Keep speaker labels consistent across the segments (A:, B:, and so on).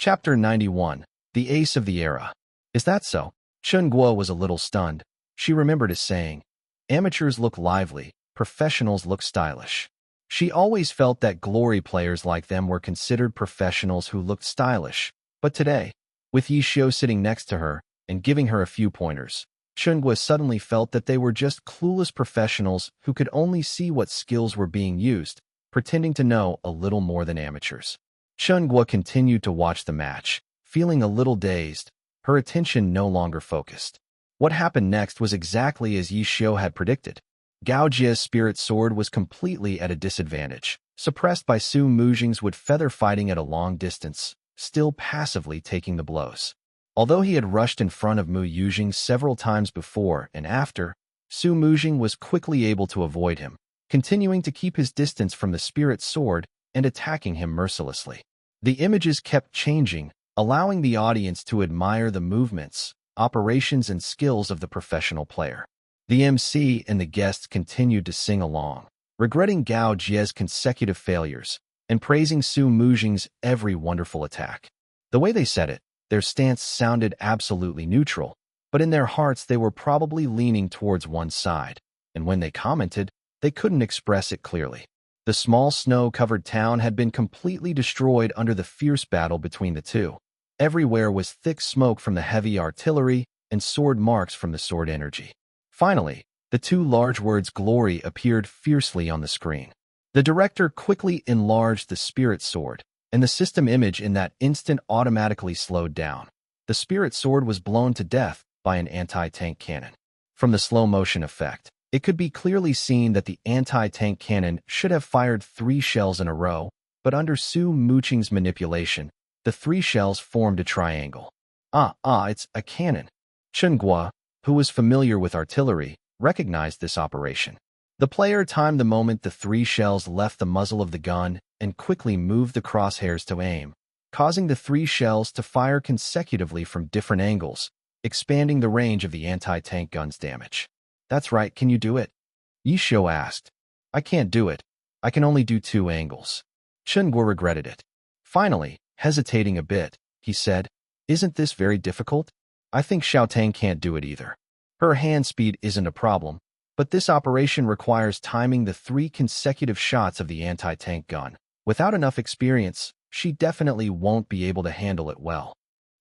A: Chapter 91. The Ace of the Era. Is that so? Chen Guo was a little stunned. She remembered his saying, amateurs look lively, professionals look stylish. She always felt that glory players like them were considered professionals who looked stylish. But today, with Yi Xiu sitting next to her and giving her a few pointers, Chen Guo suddenly felt that they were just clueless professionals who could only see what skills were being used, pretending to know a little more than amateurs. Chen Guo continued to watch the match, feeling a little dazed, her attention no longer focused. What happened next was exactly as Yi Xiu had predicted. Gao Jie's spirit sword was completely at a disadvantage, suppressed by Su Mujing's wood feather fighting at a long distance, still passively taking the blows. Although he had rushed in front of Mu Yujing several times before and after, Su Mujing was quickly able to avoid him, continuing to keep his distance from the spirit sword and attacking him mercilessly. The images kept changing, allowing the audience to admire the movements, operations, and skills of the professional player. The MC and the guests continued to sing along, regretting Gao Jie's consecutive failures and praising Su Mujing's every wonderful attack. The way they said it, their stance sounded absolutely neutral, but in their hearts they were probably leaning towards one side, and when they commented, they couldn't express it clearly. The small snow-covered town had been completely destroyed under the fierce battle between the two. Everywhere was thick smoke from the heavy artillery and sword marks from the sword energy. Finally, the two large words glory appeared fiercely on the screen. The director quickly enlarged the spirit sword, and the system image in that instant automatically slowed down. The spirit sword was blown to death by an anti-tank cannon. From the slow-motion effect, it could be clearly seen that the anti-tank cannon should have fired 3 shells in a row, but under Su Mujing's manipulation, the 3 shells formed a triangle. It's a cannon. Chen Guo, who was familiar with artillery, recognized this operation. The player timed the moment the 3 shells left the muzzle of the gun and quickly moved the crosshairs to aim, causing the 3 shells to fire consecutively from different angles, expanding the range of the anti-tank gun's damage. That's right, can you do it? Yi Xiu asked. I can't do it. I can only do 2 angles. Chen Guo regretted it. Finally, hesitating a bit, he said, isn't this very difficult? I think Xiaotang can't do it either. Her hand speed isn't a problem, but this operation requires timing the 3 consecutive shots of the anti-tank gun. Without enough experience, she definitely won't be able to handle it well.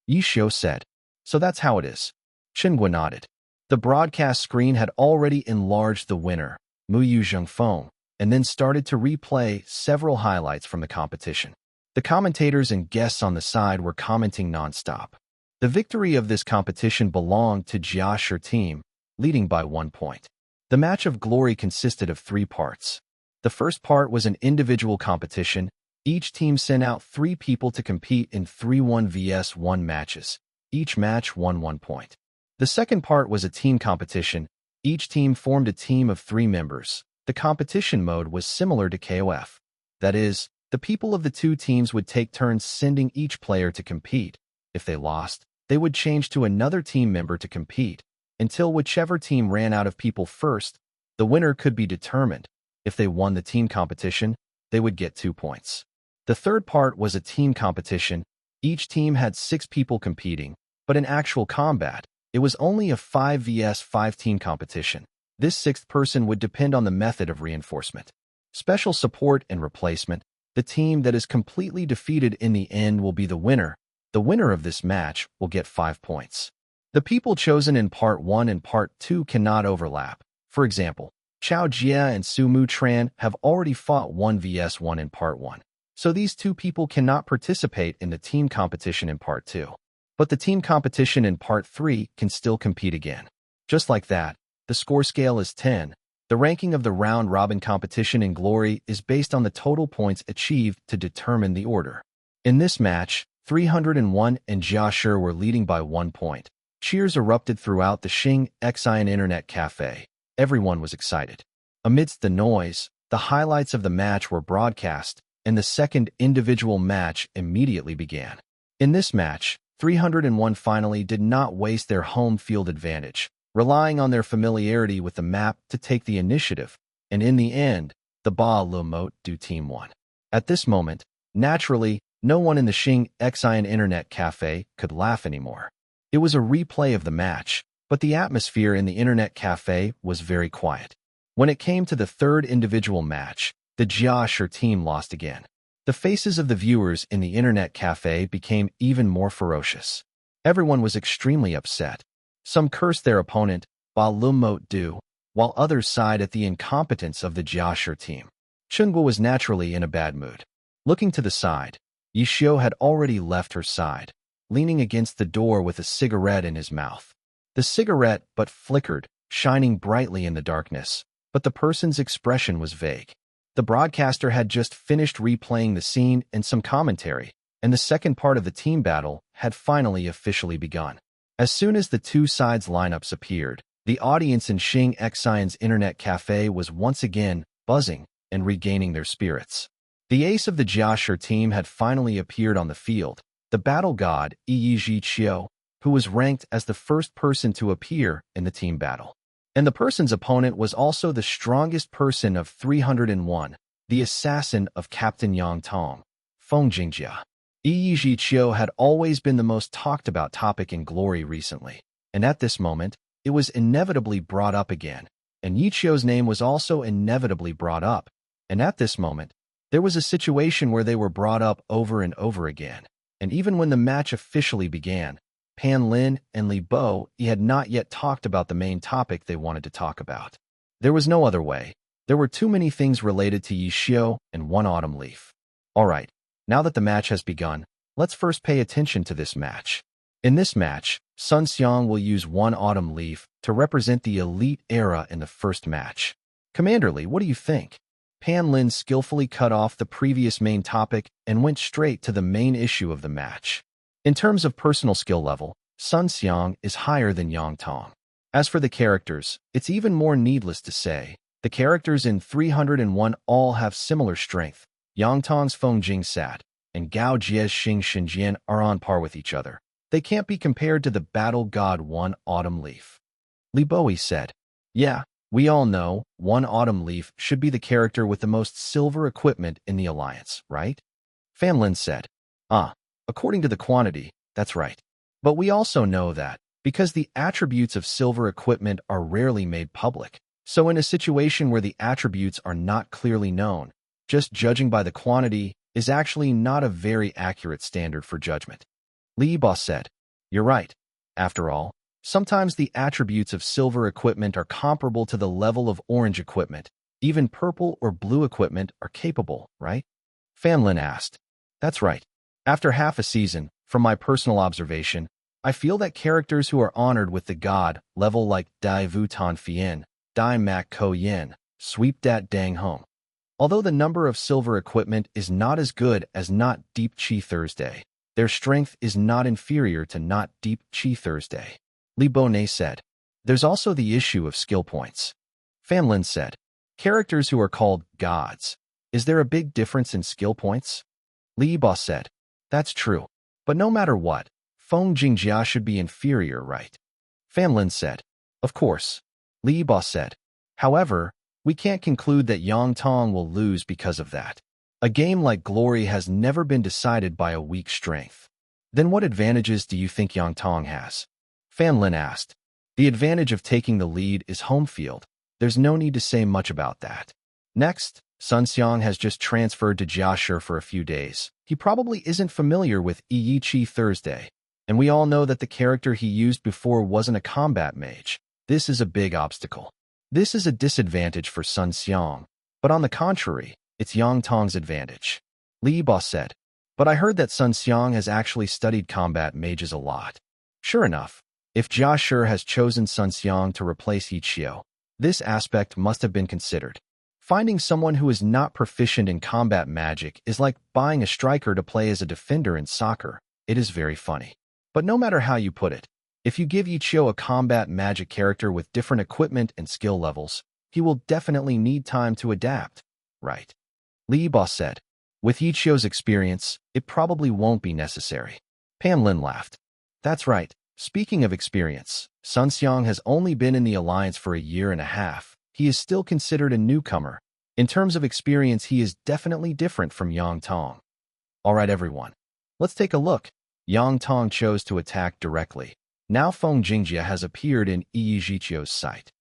A: Yi Xiu said. So that's how it is. Chen Guo nodded. The broadcast screen had already enlarged the winner, Mu Yuzheng, and then started to replay several highlights from the competition. The commentators and guests on the side were commenting nonstop. The victory of this competition belonged to Jia Shi team, leading by 1 point. The match of glory consisted of 3 parts. The first part was an individual competition. Each team sent out 3 people to compete in 3-1 vs 1 matches. Each match won 1 point. The second part was a team competition. Each team formed a team of 3 members. The competition mode was similar to KOF. That is, the people of the 2 teams would take turns sending each player to compete. If they lost, they would change to another team member to compete, until whichever team ran out of people first, the winner could be determined. If they won the team competition, they would get 2 points. The third part was a team competition. Each team had 6 people competing, but in actual combat, it was only a 5 vs 5 team competition. This 6th person would depend on the method of reinforcement. Special support and replacement. The team that is completely defeated in the end will be the winner. The winner of this match will get 5 points. The people chosen in Part 1 and Part 2 cannot overlap. For example, Chao Jia and Su Mutran have already fought 1 vs 1 in Part 1, so these 2 people cannot participate in the team competition in Part 2. But the team competition in Part 3 can still compete again. Just like that, the score scale is 10. The ranking of the round-robin competition in Glory is based on the total points achieved to determine the order. In this match, 301 and Jia Shi were leading by 1 point. Cheers erupted throughout the Xing Xian Internet Cafe. Everyone was excited. Amidst the noise, the highlights of the match were broadcast, and the second individual match immediately began. In this match, 301 finally did not waste their home field advantage, relying on their familiarity with the map to take the initiative, and in the end, the Ba Le Mote Du team won. At this moment, naturally, No one in the Xing Xian Internet Cafe could laugh anymore. It was a replay of the match, but the atmosphere in the Internet Cafe was very quiet. When it came to the third individual match, the Jiashi team lost again. The faces of the viewers in the Internet Cafe became even more ferocious. Everyone was extremely upset. Some cursed their opponent, while others sighed at the incompetence of the Jiashi team. Chunguo was naturally in a bad mood. Looking to the side, Yishio had already left her side, leaning against the door with a cigarette in his mouth. The cigarette but flickered, shining brightly in the darkness, but the person's expression was vague. The broadcaster had just finished replaying the scene and some commentary, and the second part of the team battle had finally officially begun. As soon as the two sides' lineups appeared, the audience in Xing Xian's Internet Cafe was once again buzzing and regaining their spirits. The ace of the Jiashi team had finally appeared on the field, the battle god Yi Qiu, who was ranked as the first person to appear in the team battle. And the person's opponent was also the strongest person of 301, the assassin of Captain Yang Tong, Feng Jingjia. Yi Qiu had always been the most talked about topic in Glory recently, and at this moment, it was inevitably brought up again, and Yi Qiu's name was also inevitably brought up, and at this moment, there was a situation where they were brought up over and over again, and even when the match officially began, Pan Lin and Li Bo had not yet talked about the main topic they wanted to talk about. There was no other way. There were too many things related to Yi Qiu and one autumn leaf. Alright, now that the match has begun, let's first pay attention to this match. In this match, Sun Xiang will use one autumn leaf to represent the elite era in the first match. Commander Li, what do you think? Pan Lin skillfully cut off the previous main topic and went straight to the main issue of the match. In terms of personal skill level, Sun Xiang is higher than Yang Tong. As for the characters, it's even more needless to say. The characters in 301 all have similar strength. Yang Tong's Feng Jingsat and Gao Jie's Xing Xinjian are on par with each other. They can't be compared to the battle god One Autumn Leaf. Li Bo said, "Yeah, we all know One Autumn Leaf should be the character with the most silver equipment in the alliance, right?" Fan Lin said, according to the quantity, that's right. But we also know that, because the attributes of silver equipment are rarely made public, so in a situation where the attributes are not clearly known, just judging by the quantity is actually not a very accurate standard for judgment. Li Bo said, "You're right. After all, sometimes the attributes of silver equipment are comparable to the level of orange equipment. Even purple or blue equipment are capable, right?" Fan Lin asked. "That's right. After half a season, from my personal observation, I feel that characters who are honored with the god level like Dai Vu Tan Fien, Dai Mak Ko Yin, Sweep Dat Dang Home. Although the number of silver equipment is not as good as Not Deep Chi Thursday, their strength is not inferior to Not Deep Chi Thursday." Li Bo said, "There's also the issue of skill points." Fan Lin said, "Characters who are called gods. Is there a big difference in skill points?" Li Bo said, "That's true. But no matter what, Feng Jingjia should be inferior, right?" Fan Lin said, "Of course." Li Bo said, "However, we can't conclude that Yang Tong will lose because of that. A game like Glory has never been decided by a weak strength. Then what advantages do you think Yang Tong has?" Fan Lin asked. "The advantage of taking the lead is home field. There's no need to say much about that. Next, Sun Xiang has just transferred to Jiashi for a few days. He probably isn't familiar with Yi Chi Thursday, and we all know that the character he used before wasn't a combat mage. This is a big obstacle. This is a disadvantage for Sun Xiang, but on the contrary, it's Yang Tong's advantage." Li Bo said, "But I heard that Sun Xiang has actually studied combat mages a lot." Sure enough, if Jiashi has chosen Sun Xiang to replace Yi Qiu, this aspect must have been considered. Finding someone who is not proficient in combat magic is like buying a striker to play as a defender in soccer. It is very funny. But no matter how you put it, if you give Yi Qiu a combat magic character with different equipment and skill levels, he will definitely need time to adapt, right? Li Bo said, "With Yi Qiu's experience, it probably won't be necessary." Pan Lin laughed. "That's right. Speaking of experience, Sun Xiang has only been in the alliance for a year and a half. He is still considered a newcomer. In terms of experience, he is definitely different from Yang Tong." All right, everyone. Let's take a look. Yang Tong chose to attack directly. Now Feng Jingjia has appeared in Yi Zhiqiu's sight.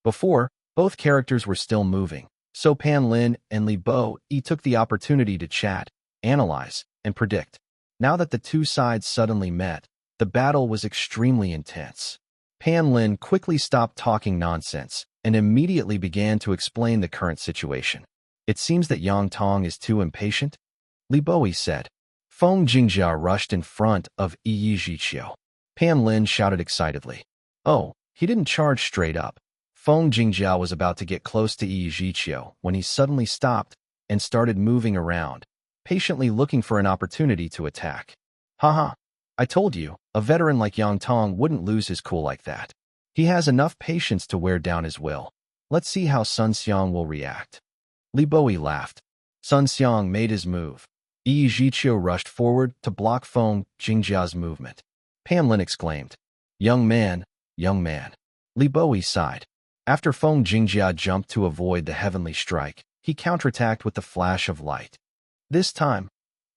A: Before, both characters were still moving, so Pan Lin and Li Bo took the opportunity to chat, analyze, and predict. Now that the two sides suddenly met, the battle was extremely intense. Pan Lin quickly stopped talking nonsense and immediately began to explain the current situation. It seems that Yang Tong is too impatient, Li Bo said. Feng Jingjia rushed in front of Yi Zhiqiu. Pan Lin shouted excitedly. Oh, he didn't charge straight up. Feng Jingjia was about to get close to Yi Zhiqiu when he suddenly stopped and started moving around, patiently looking for an opportunity to attack. Haha, I told you, a veteran like Yang Tong wouldn't lose his cool like that. He has enough patience to wear down his will. Let's see how Sun Xiang will react. Li Bo laughed. Sun Xiang made his move. Yi Zhiqiu rushed forward to block Feng Jingjia's movement. Pan Lin exclaimed, young man, young man. Li Bo sighed. After Feng Jingjia jumped to avoid the heavenly strike, he counterattacked with the flash of light. This time,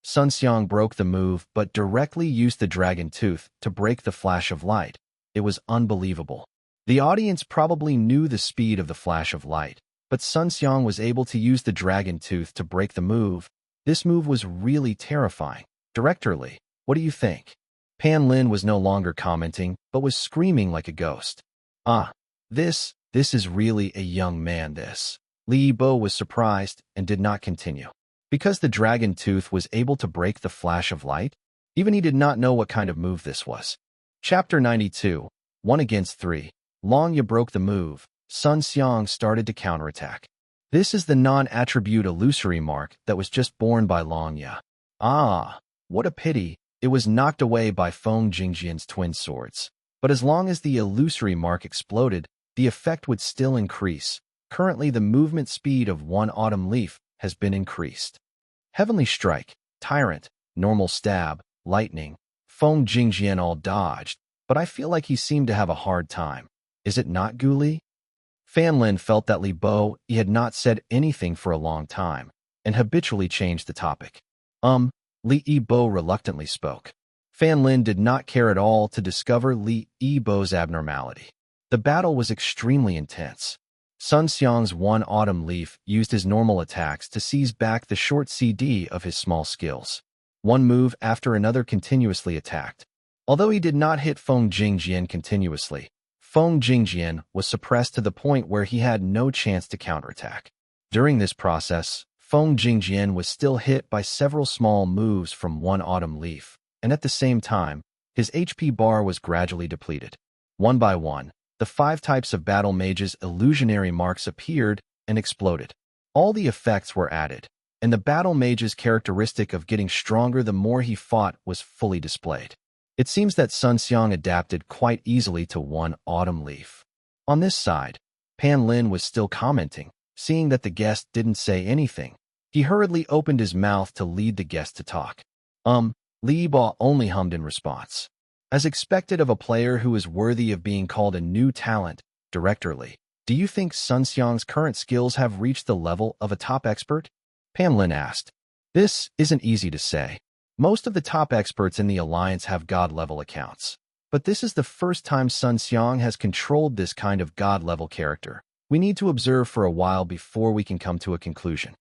A: Sun Xiang broke the move but directly used the dragon tooth to break the flash of light. It was unbelievable. The audience probably knew the speed of the flash of light, but Sun Xiang was able to use the dragon tooth to break the move. This move was really terrifying. Director Li, what do you think? Pan Lin was no longer commenting, but was screaming like a ghost. Ah, this is really a young man, this. Li Bo was surprised and did not continue. Because the dragon tooth was able to break the flash of light, even he did not know what kind of move this was. Chapter 92, 1 against 3. Long Ya broke the move. Sun Xiang started to counterattack. This is the non-attribute illusory mark that was just born by Long Ya. Ah, what a pity. It was knocked away by Feng Jingjian's twin swords. But as long as the illusory mark exploded, the effect would still increase. Currently, the movement speed of one autumn leaf has been increased. Heavenly Strike, Tyrant, Normal Stab, Lightning. Feng Jingjian all dodged, but I feel like he seemed to have a hard time. Is it not, Guli? Fan Lin felt that Li Bo had not said anything for a long time, and habitually changed the topic. Li Bo reluctantly spoke. Fan Lin did not care at all to discover Li Bo's abnormality. The battle was extremely intense. Sun Xiang's one autumn leaf used his normal attacks to seize back the short CD of his small skills. One move after another continuously attacked. Although he did not hit Feng Jingjian continuously, Feng Jingjian was suppressed to the point where he had no chance to counterattack. During this process, Feng Jingjian was still hit by several small moves from one autumn leaf, and at the same time, his HP bar was gradually depleted. One by one, the 5 types of battle mages' illusionary marks appeared and exploded. All the effects were added, and the battle mage's characteristic of getting stronger the more he fought was fully displayed. It seems that Sun Xiang adapted quite easily to one autumn leaf. On this side, Pan Lin was still commenting. Seeing that the guest didn't say anything, he hurriedly opened his mouth to lead the guest to talk. Li Bo only hummed in response. As expected of a player who is worthy of being called a new talent, Director Li, do you think Sun Xiang's current skills have reached the level of a top expert? Pan Lin asked. This isn't easy to say. Most of the top experts in the Alliance have God-level accounts. But this is the first time Sun Xiang has controlled this kind of God-level character. We need to observe for a while before we can come to a conclusion.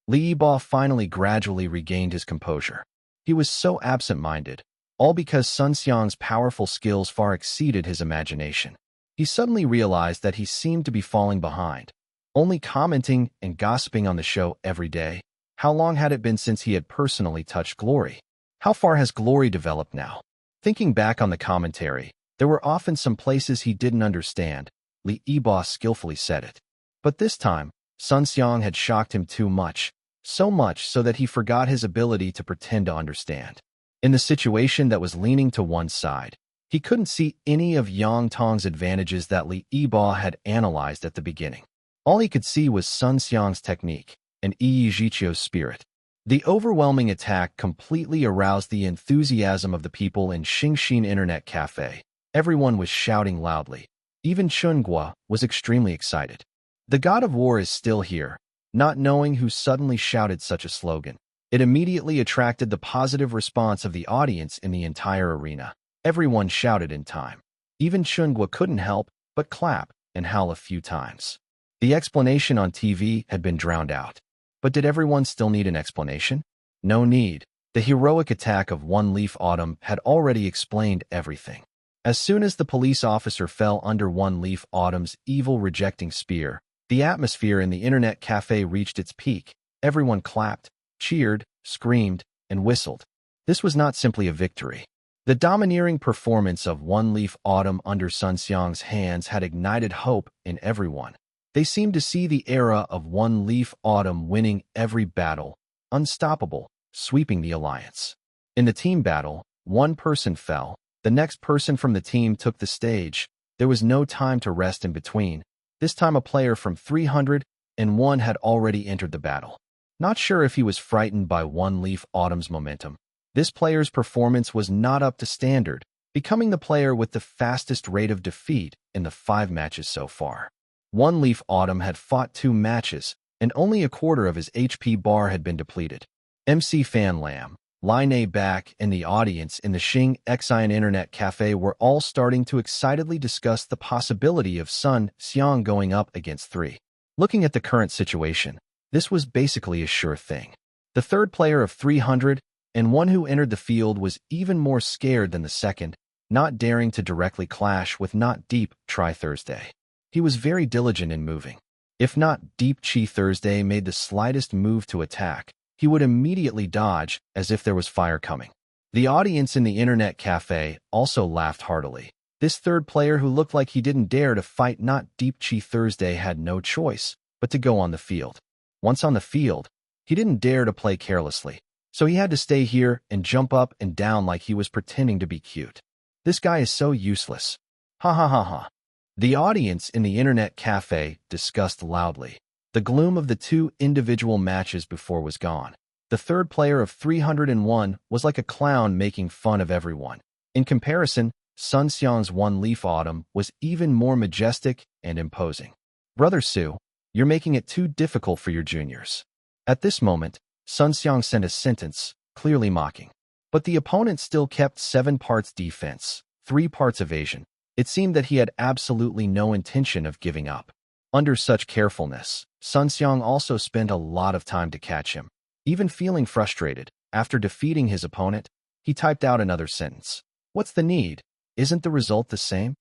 A: Li Bo finally gradually regained his composure. He was so absent-minded, all because Sun Xiang's powerful skills far exceeded his imagination. He suddenly realized that he seemed to be falling behind, only commenting and gossiping on the show every day. How long had it been since he had personally touched glory? How far has glory developed now? Thinking back on the commentary, there were often some places he didn't understand. Li Bo skillfully said it. But this time, Sun Xiang had shocked him too much, so much so that he forgot his ability to pretend to understand. In the situation that was leaning to one side, he couldn't see any of Yang Tong's advantages that Li Bo had analyzed at the beginning. All he could see was Sun Xiang's technique and Yi Zhiqiu's spirit. The overwhelming attack completely aroused the enthusiasm of the people in Xingxin Internet Cafe. Everyone was shouting loudly. Even Chunguo was extremely excited. The god of war is still here, not knowing who suddenly shouted such a slogan. It immediately attracted the positive response of the audience in the entire arena. Everyone shouted in time. Even Chungwa couldn't help but clap and howl a few times. The explanation on TV had been drowned out. But did everyone still need an explanation? No need. The heroic attack of One Leaf Autumn had already explained everything. As soon as the police officer fell under One Leaf Autumn's evil rejecting spear, the atmosphere in the internet cafe reached its peak. Everyone clapped, cheered, screamed, and whistled. This was not simply a victory. The domineering performance of One Leaf Autumn under Sun Xiang's hands had ignited hope in everyone. They seemed to see the era of One Leaf Autumn winning every battle, unstoppable, sweeping the alliance. In the team battle, one person fell. The next person from the team took the stage. There was no time to rest in between. This time a player from 301 had already entered the battle. Not sure if he was frightened by One Leaf Autumn's momentum. This player's performance was not up to standard, becoming the player with the fastest rate of defeat in the 5 matches so far. One Leaf Autumn had fought 2 matches, and only a quarter of his HP bar had been depleted. MC Fan Lam, Line A Back, and the audience in the Xing Xian Internet Cafe were all starting to excitedly discuss the possibility of Sun Xiang going up against 3. Looking at the current situation, this was basically a sure thing. The third player of 300 and one who entered the field was even more scared than the second, not daring to directly clash with Not Diep Tri Thursday. He was very diligent in moving. If Not Diep Chi Thursday made the slightest move to attack, he would immediately dodge as if there was fire coming. The audience in the internet cafe also laughed heartily. This third player who looked like he didn't dare to fight Not Diep Chi Thursday had no choice but to go on the field. Once on the field, he didn't dare to play carelessly, so he had to stay here and jump up and down like he was pretending to be cute. This guy is so useless. Ha ha ha ha. The audience in the internet cafe discussed loudly. The gloom of the 2 individual matches before was gone. The third player of 301 was like a clown making fun of everyone. In comparison, Sun Xiang's One Leaf Autumn was even more majestic and imposing. Brother Su, you're making it too difficult for your juniors. At this moment, Sun Xiang sent a sentence, clearly mocking. But the opponent still kept 7 parts defense, 3 parts evasion. It seemed that he had absolutely no intention of giving up. Under such carefulness, Sun Xiang also spent a lot of time to catch him. Even feeling frustrated, after defeating his opponent, he typed out another sentence. What's the need? Isn't the result the same?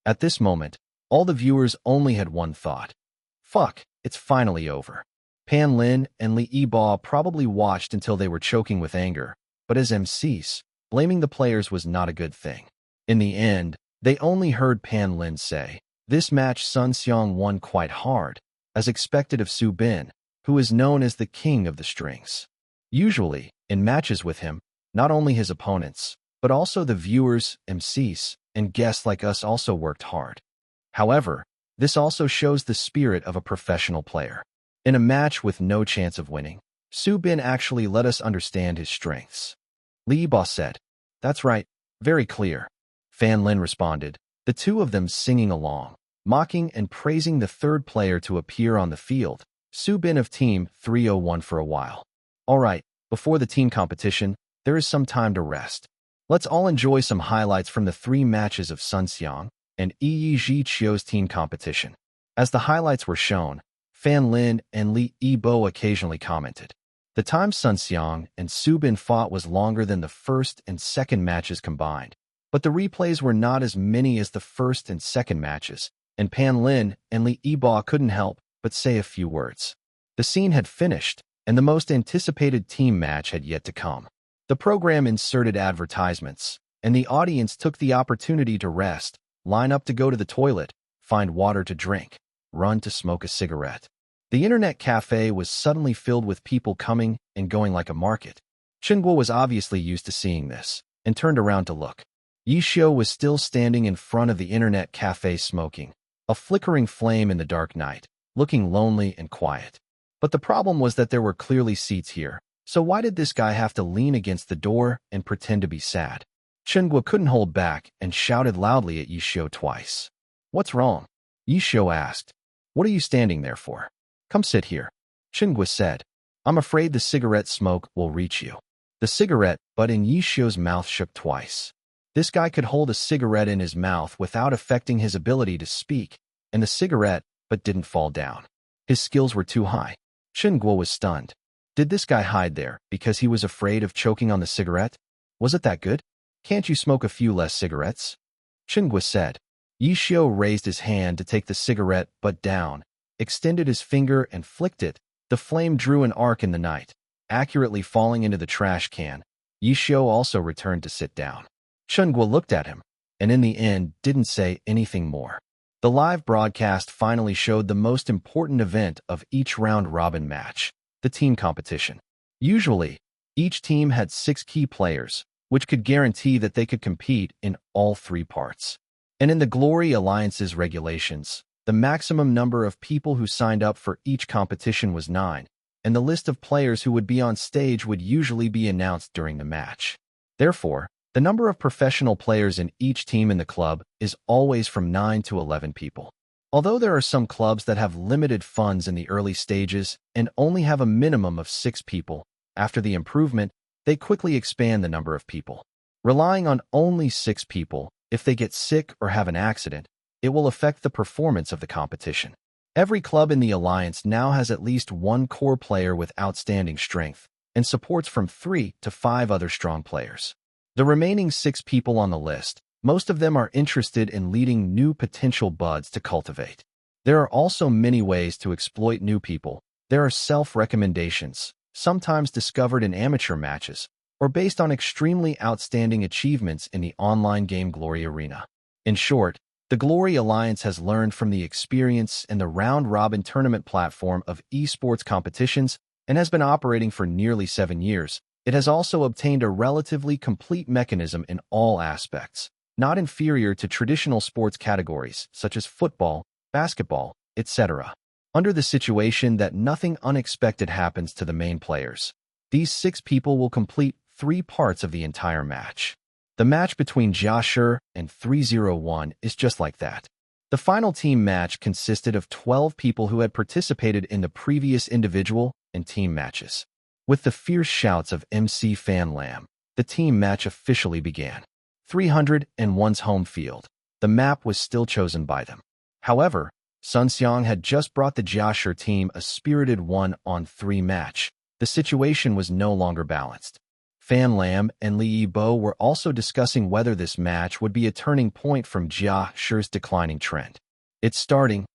A: At this moment, all the viewers only had one thought. Fuck, it's finally over. Pan Lin and Li Yibo probably watched until they were choking with anger, but as MCs, blaming the players was not a good thing. In the end, they only heard Pan Lin say, "This match Sun Xiang won quite hard, as expected of Su Bin, who is known as the king of the strings." Usually, in matches with him, not only his opponents, but also the viewers, MCs, and guests like us also worked hard. However, this also shows the spirit of a professional player. In a match with no chance of winning, Su Bin actually let us understand his strengths. Li Yibo said, "That's right, very clear." Fan Lin responded, the 2 of them singing along, mocking and praising the third player to appear on the field, Su Bin of Team 301 for a while. All right, before the team competition, there is some time to rest. Let's all enjoy some highlights from the 3 matches of Sun Xiang and Yi Chiu's team competition. As the highlights were shown, Fan Lin and Li Yibo occasionally commented. The time Sun Xiang and Su Bin fought was longer than the first and second matches combined. But the replays were not as many as the first and second matches, and Pan Lin and Li Yibo couldn't help but say a few words. The scene had finished, and the most anticipated team match had yet to come. The program inserted advertisements, and the audience took the opportunity to rest, line up to go to the toilet, find water to drink, run to smoke a cigarette. The internet cafe was suddenly filled with people coming and going like a market. Chengguo was obviously used to seeing this, and turned around to look. Yi Xiu was still standing in front of the internet cafe smoking, a flickering flame in the dark night, looking lonely and quiet. But the problem was that there were clearly seats here, so why did this guy have to lean against the door and pretend to be sad? Chengguo couldn't hold back and shouted loudly at Yi Xiu twice. "What's wrong?" Yi Xiu asked. "What are you standing there for? Come sit here," Chengguo said. I'm afraid the cigarette smoke will reach you. The cigarette butt in Yishio's mouth shook twice. This guy could hold a cigarette in his mouth without affecting his ability to speak, and the cigarette butt didn't fall down. His skills were too high. Chen Guo was stunned. Did this guy hide there because he was afraid of choking on the cigarette? Was it that good? Can't you smoke a few less cigarettes? Chen Guo said. Yishio raised his hand to take the cigarette butt down, extended his finger and flicked it. The flame drew an arc in the night, accurately falling into the trash can. Yishio also returned to sit down. Chen Guo looked at him, and in the end didn't say anything more. The live broadcast finally showed the most important event of each round-robin match, the team competition. Usually, each team had 6 key players, which could guarantee that they could compete in all 3 parts. And in the Glory Alliance's regulations, the maximum number of people who signed up for each competition was 9, and the list of players who would be on stage would usually be announced during the match. Therefore, the number of professional players in each team in the club is always from 9 to 11 people. Although there are some clubs that have limited funds in the early stages and only have a minimum of 6 people, after the improvement, they quickly expand the number of people. Relying on only 6 people, if they get sick or have an accident, it will affect the performance of the competition. Every club in the alliance now has at least 1 core player with outstanding strength and supports from 3 to 5 other strong players. The remaining 6 people on the list, most of them are interested in leading new potential buds to cultivate. There are also many ways to exploit new people. There are self-recommendations, sometimes discovered in amateur matches, or based on extremely outstanding achievements in the online game Glory Arena. In short, the Glory Alliance has learned from the experience and the round-robin tournament platform of esports competitions and has been operating for nearly 7 years. It has also obtained a relatively complete mechanism in all aspects, not inferior to traditional sports categories such as football, basketball, etc. Under the situation that nothing unexpected happens to the main players, these 6 people will complete 3 parts of the entire match. The match between Jia Shi and 301 is just like that. The final team match consisted of 12 people who had participated in the previous individual and team matches. With the fierce shouts of MC Fan Lam, the team match officially began. 301's home field. The map was still chosen by them. However, Sun Xiang had just brought the Jia Shi team a spirited 1-on-3 match. The situation was no longer balanced. Fan Lam and Li Yibo were also discussing whether this match would be a turning point from Jia Shi's declining trend. It's starting.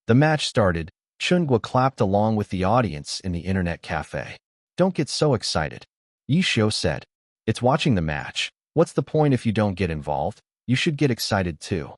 A: The match started. Chen Guo clapped along with the audience in the internet cafe. Don't get so excited. Yishio said. It's watching the match. What's the point if you don't get involved? You should get excited too.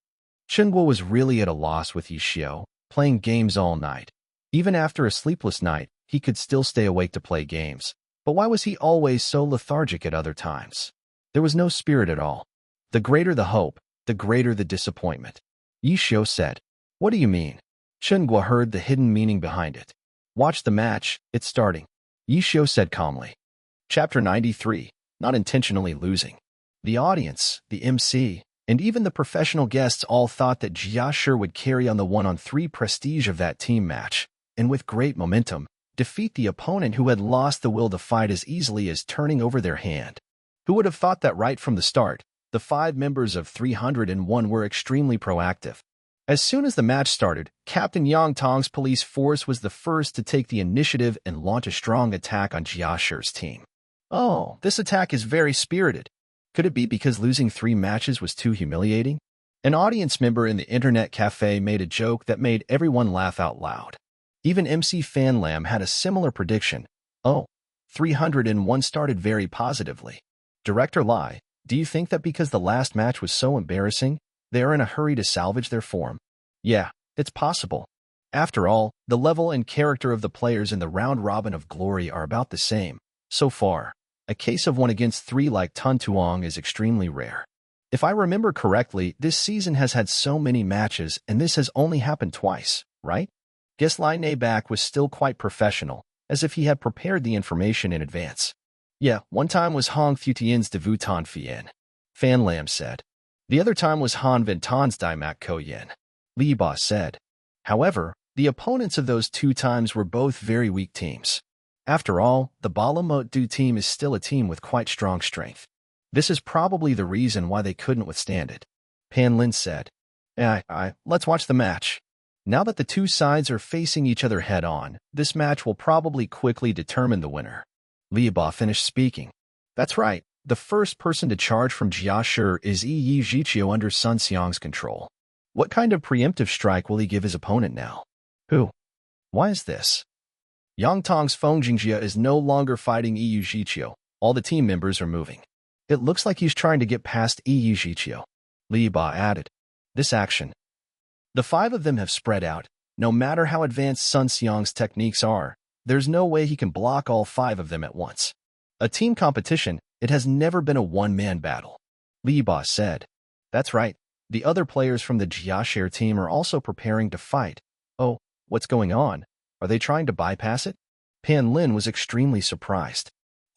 A: Chen Guo was really at a loss with Yishio, playing games all night. Even after a sleepless night, he could still stay awake to play games. But why was he always so lethargic at other times? There was no spirit at all. The greater the hope, the greater the disappointment. Yishio said. What do you mean? Chen Guo heard the hidden meaning behind it. Watch the match, it's starting. Yishio said calmly. Chapter 93, Not Intentionally Losing. The audience, the MC, and even the professional guests all thought that Jia Shi would carry on the 1-on-3 prestige of that team match, and with great momentum, defeat the opponent who had lost the will to fight as easily as turning over their hand. Who would have thought that right from the start? The 5 members of 301 were extremely proactive. As soon as the match started, Captain Yang Tong's police force was the first to take the initiative and launch a strong attack on Jia Shi's team. Oh, this attack is very spirited. Could it be because losing 3 matches was too humiliating? An audience member in the internet cafe made a joke that made everyone laugh out loud. Even MC Fan Lam had a similar prediction. Oh, 301 started very positively. Director Lai, do you think that because the last match was so embarrassing, they are in a hurry to salvage their form? Yeah, it's possible. After all, the level and character of the players in the round-robin of Glory are about the same. So far, a case of 1 against 3 like Tun Tuong is extremely rare. If I remember correctly, this season has had so many matches and this has only happened twice, right? Guess Lai Neibak was still quite professional, as if he had prepared the information in advance. Yeah, one time was Hong Thutian's de Vuitton Fien, Fan Lam said. The other time was Han Vinton's Daimak Ko Yin, Li Ba said. However, the opponents of those 2 times were both very weak teams. After all, the Balamote team is still a team with quite strong strength. This is probably the reason why they couldn't withstand it. Pan Lin said. Let's watch the match. Now that the two sides are facing each other head-on, this match will probably quickly determine the winner. Li Ba finished speaking. That's right. The first person to charge from Jiashi is Yi Jiqiu under Sun Xiang's control. What kind of preemptive strike will he give his opponent now? Who? Why is this? Yang Tong's Feng Jingjia is no longer fighting Yi Jiqiu. All the team members are moving. It looks like he's trying to get past Yi Jiqiu. Li Ba added. This action. The five of them have spread out. No matter how advanced Sun Xiang's techniques are, there's no way he can block all five of them at once. A team competition, it has never been a one-man battle. Li Ba said. That's right. The other players from the Jiashi team are also preparing to fight. Oh, what's going on? Are they trying to bypass it? Pan Lin was extremely surprised.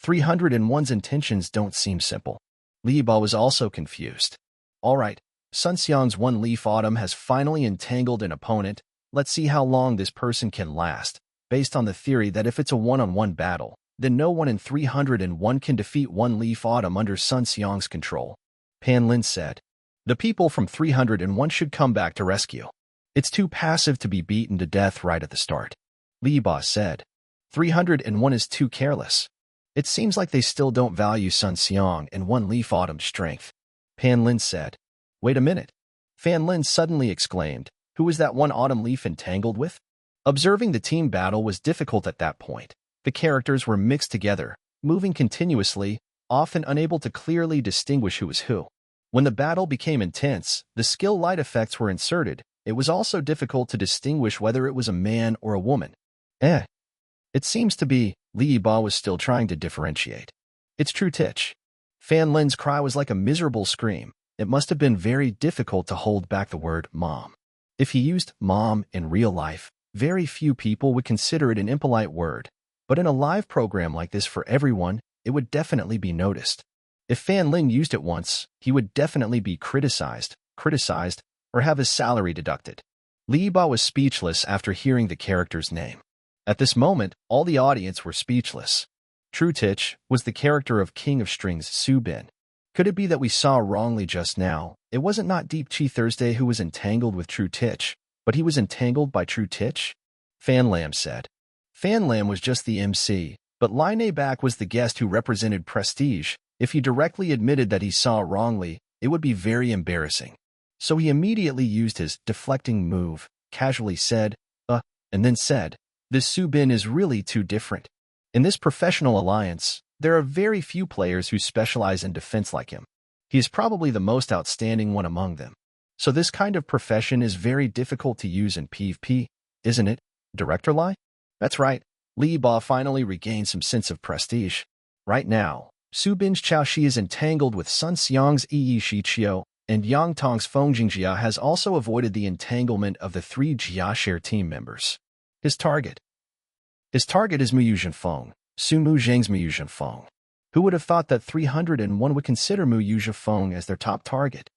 A: 301's intentions don't seem simple. Li Ba was also confused. All right, Sun Xiang's one-leaf autumn has finally entangled an opponent. Let's see how long this person can last, based on the theory that if it's a one-on-one battle, then no one in 301 can defeat one-leaf autumn under Sun Xiang's control. Pan Lin said. The people from 301 should come back to rescue. It's too passive to be beaten to death right at the start. Li Ba said. 301 is too careless. It seems like they still don't value Sun Xiang and one-leaf autumn's strength. Pan Lin said. Wait a minute. Fan Lin suddenly exclaimed. Who was that one autumn leaf entangled with? Observing the team battle was difficult at that point. The characters were mixed together, moving continuously, often unable to clearly distinguish who was who. When the battle became intense, the skill light effects were inserted. It was also difficult to distinguish whether it was a man or a woman. It seems to be. Li Ba was still trying to differentiate. It's true Tich. Fan Lin's cry was like a miserable scream. It must have been very difficult to hold back the word mom. If he used mom in real life, very few people would consider it an impolite word. But in a live program like this for everyone, it would definitely be noticed. If Fan Lin used it once, he would definitely be criticized, or have his salary deducted. Li Ba was speechless after hearing the character's name. At this moment, all the audience were speechless. True Tich was the character of King of Strings Su Bin. Could it be that we saw wrongly just now? It wasn't not Deep Chi Thursday who was entangled with True Tich, but he was entangled by True Tich? Fan Lam said. Fan Lam was just the MC, but Line Back was the guest who represented Prestige. If he directly admitted that he saw wrongly, it would be very embarrassing. So he immediately used his deflecting move, casually said, and then said, this Su Bin is really too different. In this professional alliance, there are very few players who specialize in defense like him. He is probably the most outstanding one among them. So this kind of profession is very difficult to use in PvP, isn't it, Director Lai? That's right. Li Ba finally regained some sense of prestige. Right now, Su Bin's Chaoxi is entangled with Sun Xiang's Yi Shiqiu, and Yang Tong's Feng Jingjia has also avoided the entanglement of the three Jiashi team members. His target is Mu Yuzhenfeng, Su Mu Zheng's Mu Yuzhenfeng. Who would have thought that 301 would consider Mu Yuzhenfeng as their top target?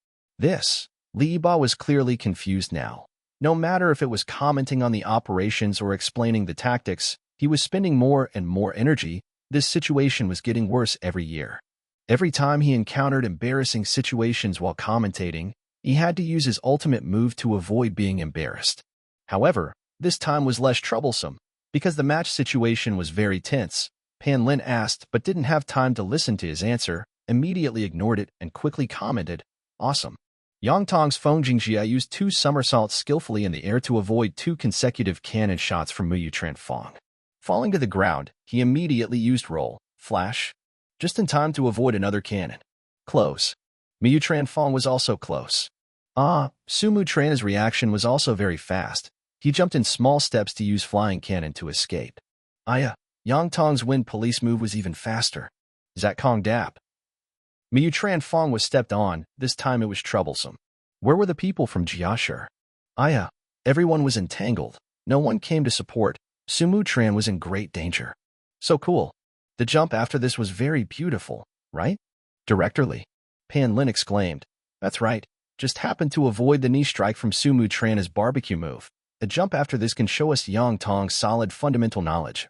A: Li Ba was clearly confused now. No matter if it was commenting on the operations or explaining the tactics, he was spending more and more energy. This situation was getting worse every year. Every time he encountered embarrassing situations while commentating, he had to use his ultimate move to avoid being embarrassed. However, this time was less troublesome. Because the match situation was very tense, Pan Lin asked but didn't have time to listen to his answer, immediately ignored it and quickly commented, awesome. Yang Tong's Feng Jingjia used 2 somersaults skillfully in the air to avoid 2 consecutive cannon shots from Mu Yuzhenfeng. Falling to the ground, he immediately used roll, flash, just in time to avoid another cannon. Close. Mu Yuzhenfeng was also close. Su Mutran's reaction was also very fast. He jumped in small steps to use flying cannon to escape. Yang Tong's wind police move was even faster. Zat Kong Dap. Mu Yuzhenfeng was stepped on. This time it was troublesome. Where were the people from Jiashi? Everyone was entangled. No one came to support. Su Mutran was in great danger. So cool. The jump after this was very beautiful, right? Director Li. Pan Lin exclaimed. That's right. Just happened to avoid the knee strike from Su Mutran's barbecue move. A jump after this can show us Yang Tong's solid fundamental knowledge.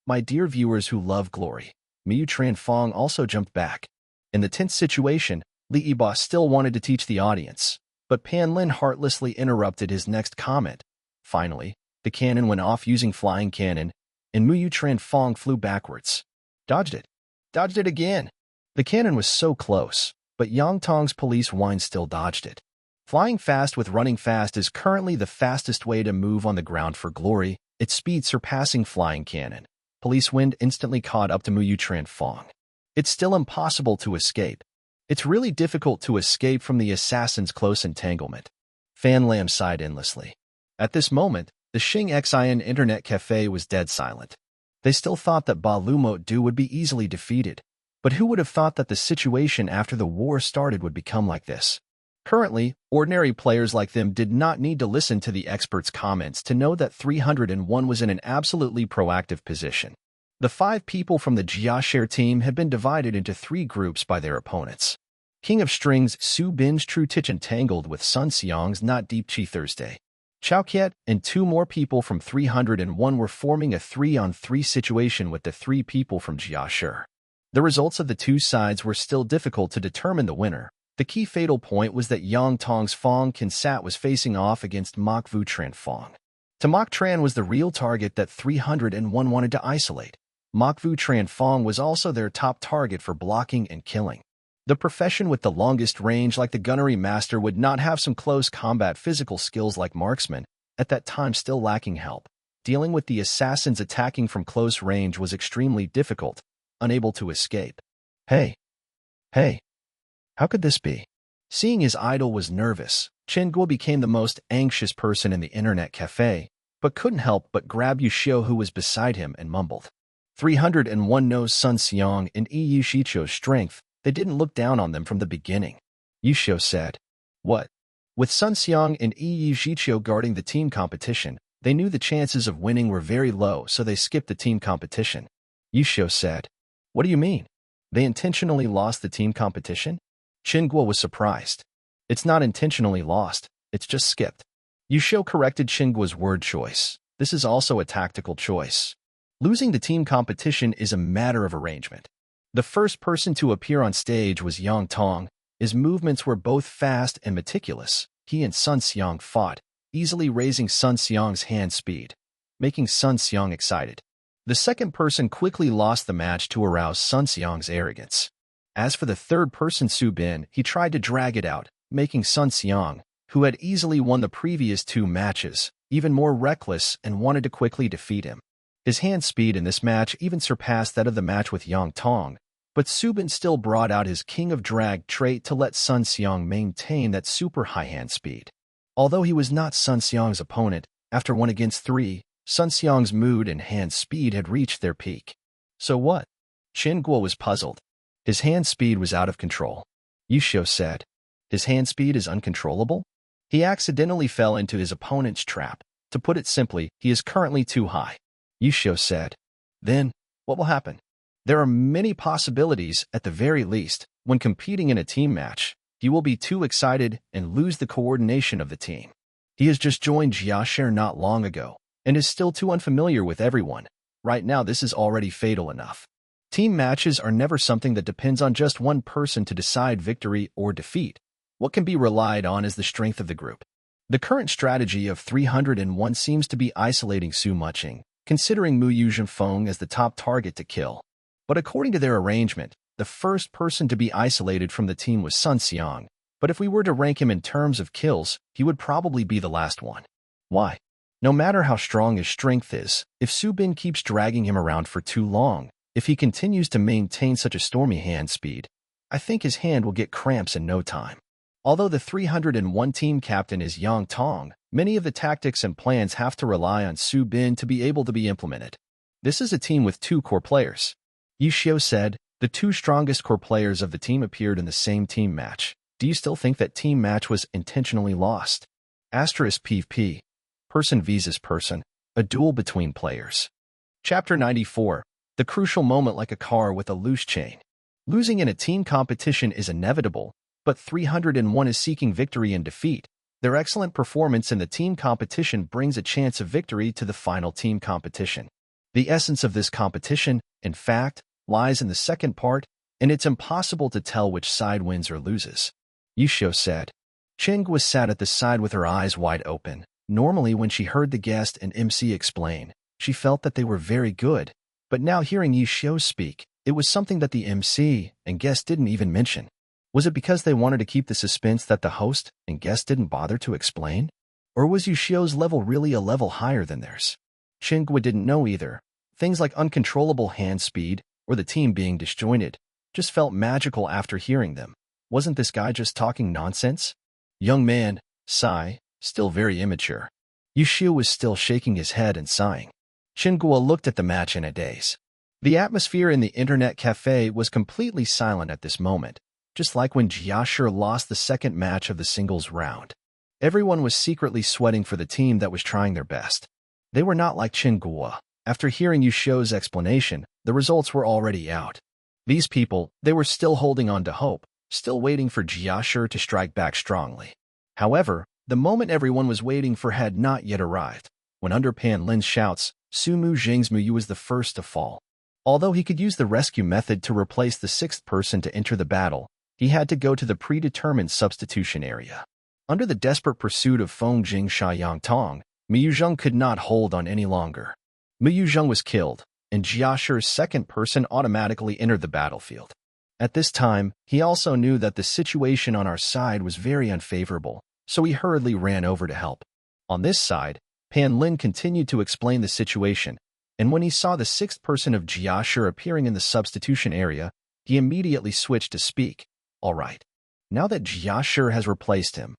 A: My dear viewers who love glory, Miyu Tranfong also jumped back. In the tense situation, Li Yiba still wanted to teach the audience, but Pan Lin heartlessly interrupted his next comment. Finally, the cannon went off using flying cannon, and Miyu Tranfong flew backwards. Dodged it. Dodged it again. The cannon was so close, but Yang Tong's police wind still dodged it. Flying fast with running fast is currently the fastest way to move on the ground for glory, its speed surpassing flying cannon. Police wind instantly caught up to Miyu Tranfong. It's still impossible to escape. It's really difficult to escape from the assassin's close entanglement. Fan Lam sighed endlessly. At this moment, the Xing Xian internet cafe was dead silent. They still thought that Ba Lumot Du would be easily defeated. But who would have thought that the situation after the war started would become like this? Currently, ordinary players like them did not need to listen to the experts' comments to know that 301 was in an absolutely proactive position. The 5 people from the Jiaxer team had been divided into 3 groups by their opponents. King of Strings Su Bin's True Tich entangled with Sun Xiang's Not Deep Chi Thursday. Chao Kiet and 2 more people from 301 were forming a 3-on-3 situation with the 3 people from Jiaxer. The results of the 2 sides were still difficult to determine the winner. The key fatal point was that Yang Tong's Fong Kinsat was facing off against Mok Vu Tran Fong. Mok Tran was the real target that 301 wanted to isolate. Mok Vu Tran Fong was also their top target for blocking and killing. The profession with the longest range like the gunnery master would not have some close combat physical skills like marksman, at that time still lacking help. Dealing with the assassins attacking from close range was extremely difficult, unable to escape. Hey! How could this be? Seeing his idol was nervous, Chen Guo became the most anxious person in the internet cafe, but couldn't help but grab Yu Xiu who was beside him and mumbled. 301 knows Sun Xiang and Yu Shichou's strength. They didn't look down on them from the beginning. Yu Xiu said. What? With Sun Xiang and Yu Shichou guarding the team competition, they knew the chances of winning were very low, so they skipped the team competition. Yu Xiu said. What do you mean? They intentionally lost the team competition? Chen Guo was surprised. It's not intentionally lost, it's just skipped. Yu Xiu corrected Chen Guo's word choice. This is also a tactical choice. Losing the team competition is a matter of arrangement. The first person to appear on stage was Yang Tong. His movements were both fast and meticulous. He and Sun Xiang fought, easily raising Sun Xiang's hand speed, making Sun Xiang excited. The second person quickly lost the match to arouse Sun Xiang's arrogance. As for the third person, Su Bin, he tried to drag it out, making Sun Xiang, who had easily won the previous 2 matches, even more reckless and wanted to quickly defeat him. His hand speed in this match even surpassed that of the match with Yang Tong, but Su Bin still brought out his King of Drag trait to let Sun Xiang maintain that super high hand speed. Although he was not Sun Xiang's opponent, after 1 against 3, Sun Xiang's mood and hand speed had reached their peak. So what? Chen Guo was puzzled. His hand speed was out of control. Yu Xiu said. His hand speed is uncontrollable? He accidentally fell into his opponent's trap. To put it simply, he is currently too high. Yu Xiu said. Then, what will happen? There are many possibilities. At the very least, when competing in a team match, he will be too excited and lose the coordination of the team. He has just joined Jiaxer not long ago, and is still too unfamiliar with everyone. Right now this is already fatal enough. Team matches are never something that depends on just one person to decide victory or defeat. What can be relied on is the strength of the group. The current strategy of 301 seems to be isolating Su Muqing, considering Mu Yuzhenfeng as the top target to kill. But according to their arrangement, the first person to be isolated from the team was Sun Xiang, but if we were to rank him in terms of kills, he would probably be the last one. Why? No matter how strong his strength is, if Su Bin keeps dragging him around for too long, if he continues to maintain such a stormy hand speed, I think his hand will get cramps in no time. Although the 301 team captain is Yang Tong, many of the tactics and plans have to rely on Su Bin to be able to be implemented. This is a team with 2 core players. Yu Xiu said, the 2 strongest core players of the team appeared in the same team match. Do you still think that team match was intentionally lost? Asterisk PvP. Person vs. person. A duel between players. Chapter 94. The crucial moment like a car with a loose chain. Losing in a team competition is inevitable, but 301 is seeking victory and defeat. Their excellent performance in the team competition brings a chance of victory to the final team competition. The essence of this competition, in fact, lies in the second part, and it's impossible to tell which side wins or loses. Yishio said. Chenghua sat at the side with her eyes wide open. Normally, when she heard the guest and MC explain, she felt that they were very good. But now hearing Yishio speak, it was something that the MC and guest didn't even mention. Was it because they wanted to keep the suspense that the host and guest didn't bother to explain? Or was Yishio's level really a level higher than theirs? Chenghua didn't know either. Things like uncontrollable hand speed or the team being disjointed just felt magical after hearing them. Wasn't this guy just talking nonsense? Young man, sigh, still very immature. Yishio was still shaking his head and sighing. Chenghua looked at the match in a daze. The atmosphere in the internet cafe was completely silent at this moment, just like when Jiashir lost the second match of the singles round. Everyone was secretly sweating for the team that was trying their best. They were not like Chenghua. After hearing Yishio's explanation, the results were already out. These people, they were still holding on to hope, still waiting for Jiashir to strike back strongly. However, the moment everyone was waiting for had not yet arrived, when under Pan Lin's shouts, Sumu Jing's Muyu was the first to fall. Although he could use the rescue method to replace the sixth person to enter the battle, he had to go to the predetermined substitution area. Under the desperate pursuit of Feng Jing Xiayang Tong, Muyu Zheng could not hold on any longer. Muyu Zheng was killed, and Jiashir's second person automatically entered the battlefield. At this time, he also knew that the situation on our side was very unfavorable, so he hurriedly ran over to help. On this side, Pan Lin continued to explain the situation, and when he saw the sixth person of Jiashir appearing in the substitution area, he immediately switched to speak. All right. Now that Jiashir has replaced him,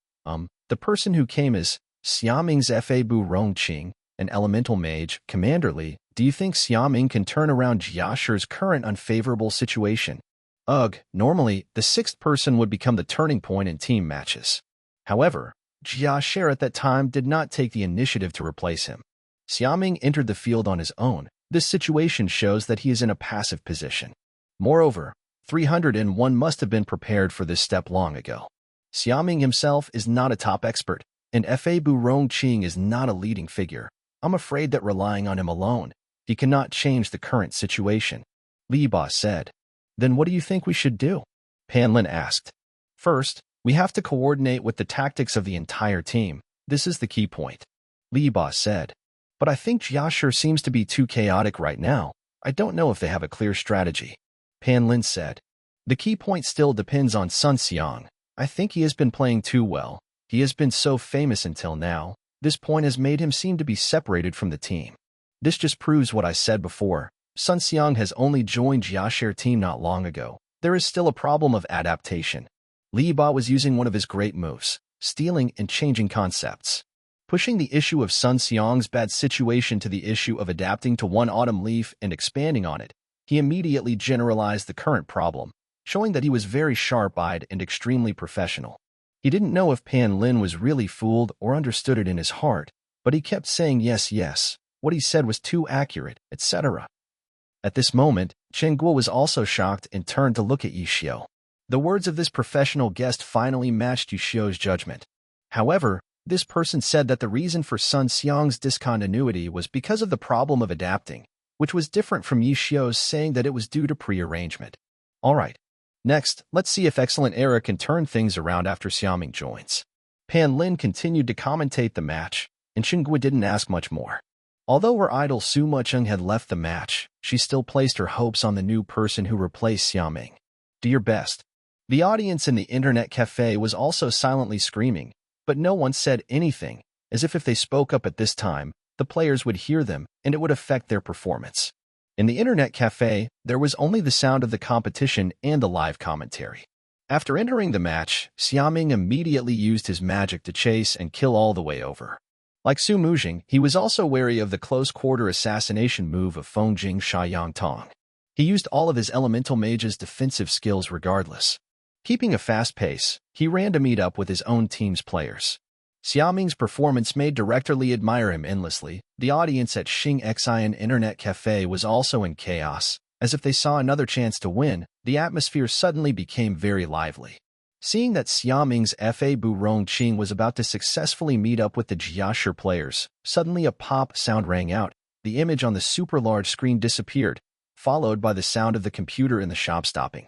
A: the person who came as Xiaming's Fa Bu Rongqing, an elemental mage, Commander Li, do you think Xiaming can turn around Jiashir's current unfavorable situation? Ugh, normally, the sixth person would become the turning point in team matches. However, Jiashir at that time did not take the initiative to replace him. Xiaming entered the field on his own. This situation shows that he is in a passive position. Moreover, 301 must have been prepared for this step long ago. Xiaming himself is not a top expert, and Fa Bu Rongqing is not a leading figure. I'm afraid that relying on him alone, he cannot change the current situation. Li Ba said. Then what do you think we should do? Pan Lin asked. First, we have to coordinate with the tactics of the entire team. This is the key point. Li Ba said. But I think Jiashir seems to be too chaotic right now. I don't know if they have a clear strategy. Pan Lin said. The key point still depends on Sun Xiang. I think he has been playing too well. He has been so famous until now. This point has made him seem to be separated from the team. This just proves what I said before. Sun Xiang has only joined Jiashir team not long ago. There is still a problem of adaptation. Li Ba was using one of his great moves, stealing and changing concepts. Pushing the issue of Sun Xiang's bad situation to the issue of adapting to one autumn leaf and expanding on it, he immediately generalized the current problem, showing that he was very sharp-eyed and extremely professional. He didn't know if Pan Lin was really fooled or understood it in his heart, but he kept saying yes, yes, what he said was too accurate, etc. At this moment, Chenghua was also shocked and turned to look at Yishio. The words of this professional guest finally matched Yishio's judgment. However, this person said that the reason for Sun Xiang's discontinuity was because of the problem of adapting, which was different from Yishio's saying that it was due to prearrangement. Alright. Next, let's see if Excellent Era can turn things around after Xiaming joins. Pan Lin continued to commentate the match, and Chenghua didn't ask much more. Although her idol Su Mucheng had left the match, she still placed her hopes on the new person who replaced Xiaming. Do your best. The audience in the internet cafe was also silently screaming, but no one said anything, as if they spoke up at this time, the players would hear them and it would affect their performance. In the internet cafe, there was only the sound of the competition and the live commentary. After entering the match, Xiaming immediately used his magic to chase and kill all the way over. Like Su Mujing, he was also wary of the close-quarter assassination move of Feng Jing Xiayang Tong. He used all of his elemental mage's defensive skills regardless. Keeping a fast pace, he ran to meet up with his own team's players. Xiaming's performance made Director Li admire him endlessly. The audience at Xing Xian Internet Cafe was also in chaos. As if they saw another chance to win, the atmosphere suddenly became very lively. Seeing that Xiaming's Fa Bu Rongqing was about to successfully meet up with the Jiashir players, suddenly a pop sound rang out. The the image on the super large screen disappeared, followed by the sound of the computer in the shop stopping.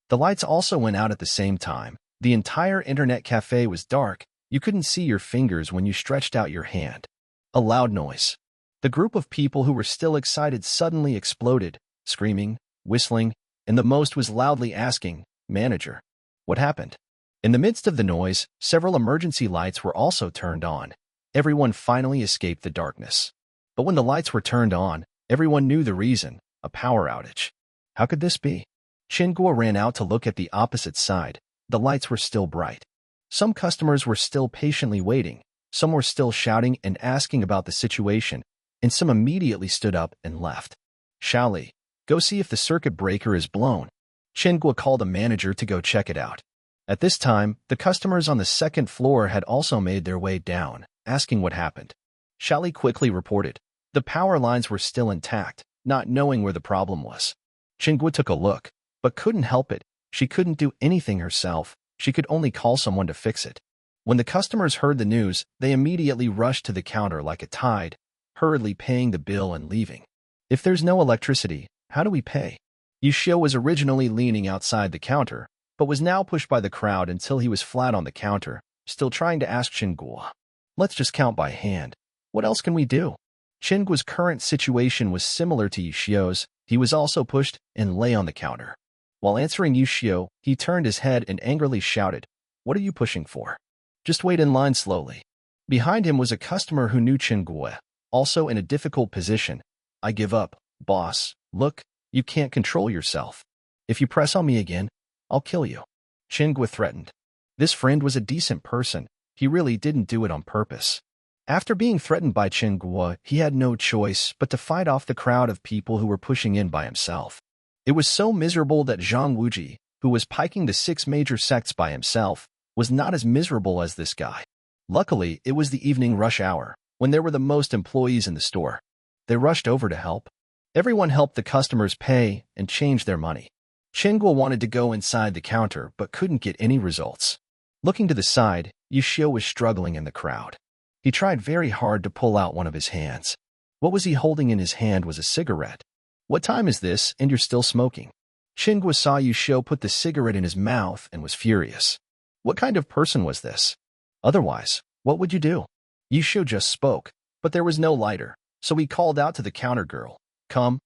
A: The lights also went out at the same time. The entire internet cafe was dark. You couldn't see your fingers when you stretched out your hand. A loud noise. The group of people who were still excited suddenly exploded, screaming, whistling, and the most was loudly asking, "Manager, what happened?" In the midst of the noise, several emergency lights were also turned on. Everyone finally escaped the darkness. But when the lights were turned on, everyone knew the reason: a power outage. How could this be? Chinguo ran out to look at the opposite side. The lights were still bright. Some customers were still patiently waiting. Some were still shouting and asking about the situation, and some immediately stood up and left. "Xiaoli, go see if the circuit breaker is blown." Chinguo called a manager to go check it out. At this time, the customers on the second floor had also made their way down, asking what happened. Xiaoli quickly reported. The power lines were still intact, not knowing where the problem was. Chinguo took a look, but couldn't help it. She couldn't do anything herself. She could only call someone to fix it. When the customers heard the news, they immediately rushed to the counter like a tide, hurriedly paying the bill and leaving. "If there's no electricity, how do we pay?" Yushio was originally leaning outside the counter, but was now pushed by the crowd until he was flat on the counter, still trying to ask Chinguo. "Let's just count by hand. What else can we do?" Chinguo's current situation was similar to Yushio's. He was also pushed and lay on the counter. While answering Yushio, he turned his head and angrily shouted, "What are you pushing for? Just wait in line slowly." Behind him was a customer who knew Chinguo, also in a difficult position. "I give up, boss. Look, you can't control yourself. If you press on me again, I'll kill you," Chinguo threatened. This friend was a decent person. He really didn't do it on purpose. After being threatened by Chinguo, he had no choice but to fight off the crowd of people who were pushing in by himself. It was so miserable that Zhang Wuji, who was piking the 6 major sects by himself, was not as miserable as this guy. Luckily, it was the evening rush hour, when there were the most employees in the store. They rushed over to help. Everyone helped the customers pay and change their money. Chinguo wanted to go inside the counter but couldn't get any results. Looking to the side, Yushio was struggling in the crowd. He tried very hard to pull out one of his hands. What was he holding in his hand was a cigarette. "What time is this and you're still smoking?" Chinguo saw Yushio put the cigarette in his mouth and was furious. What kind of person was this? Otherwise, what would you do? Yushio just spoke, but there was no lighter, so he called out to the counter girl. Come,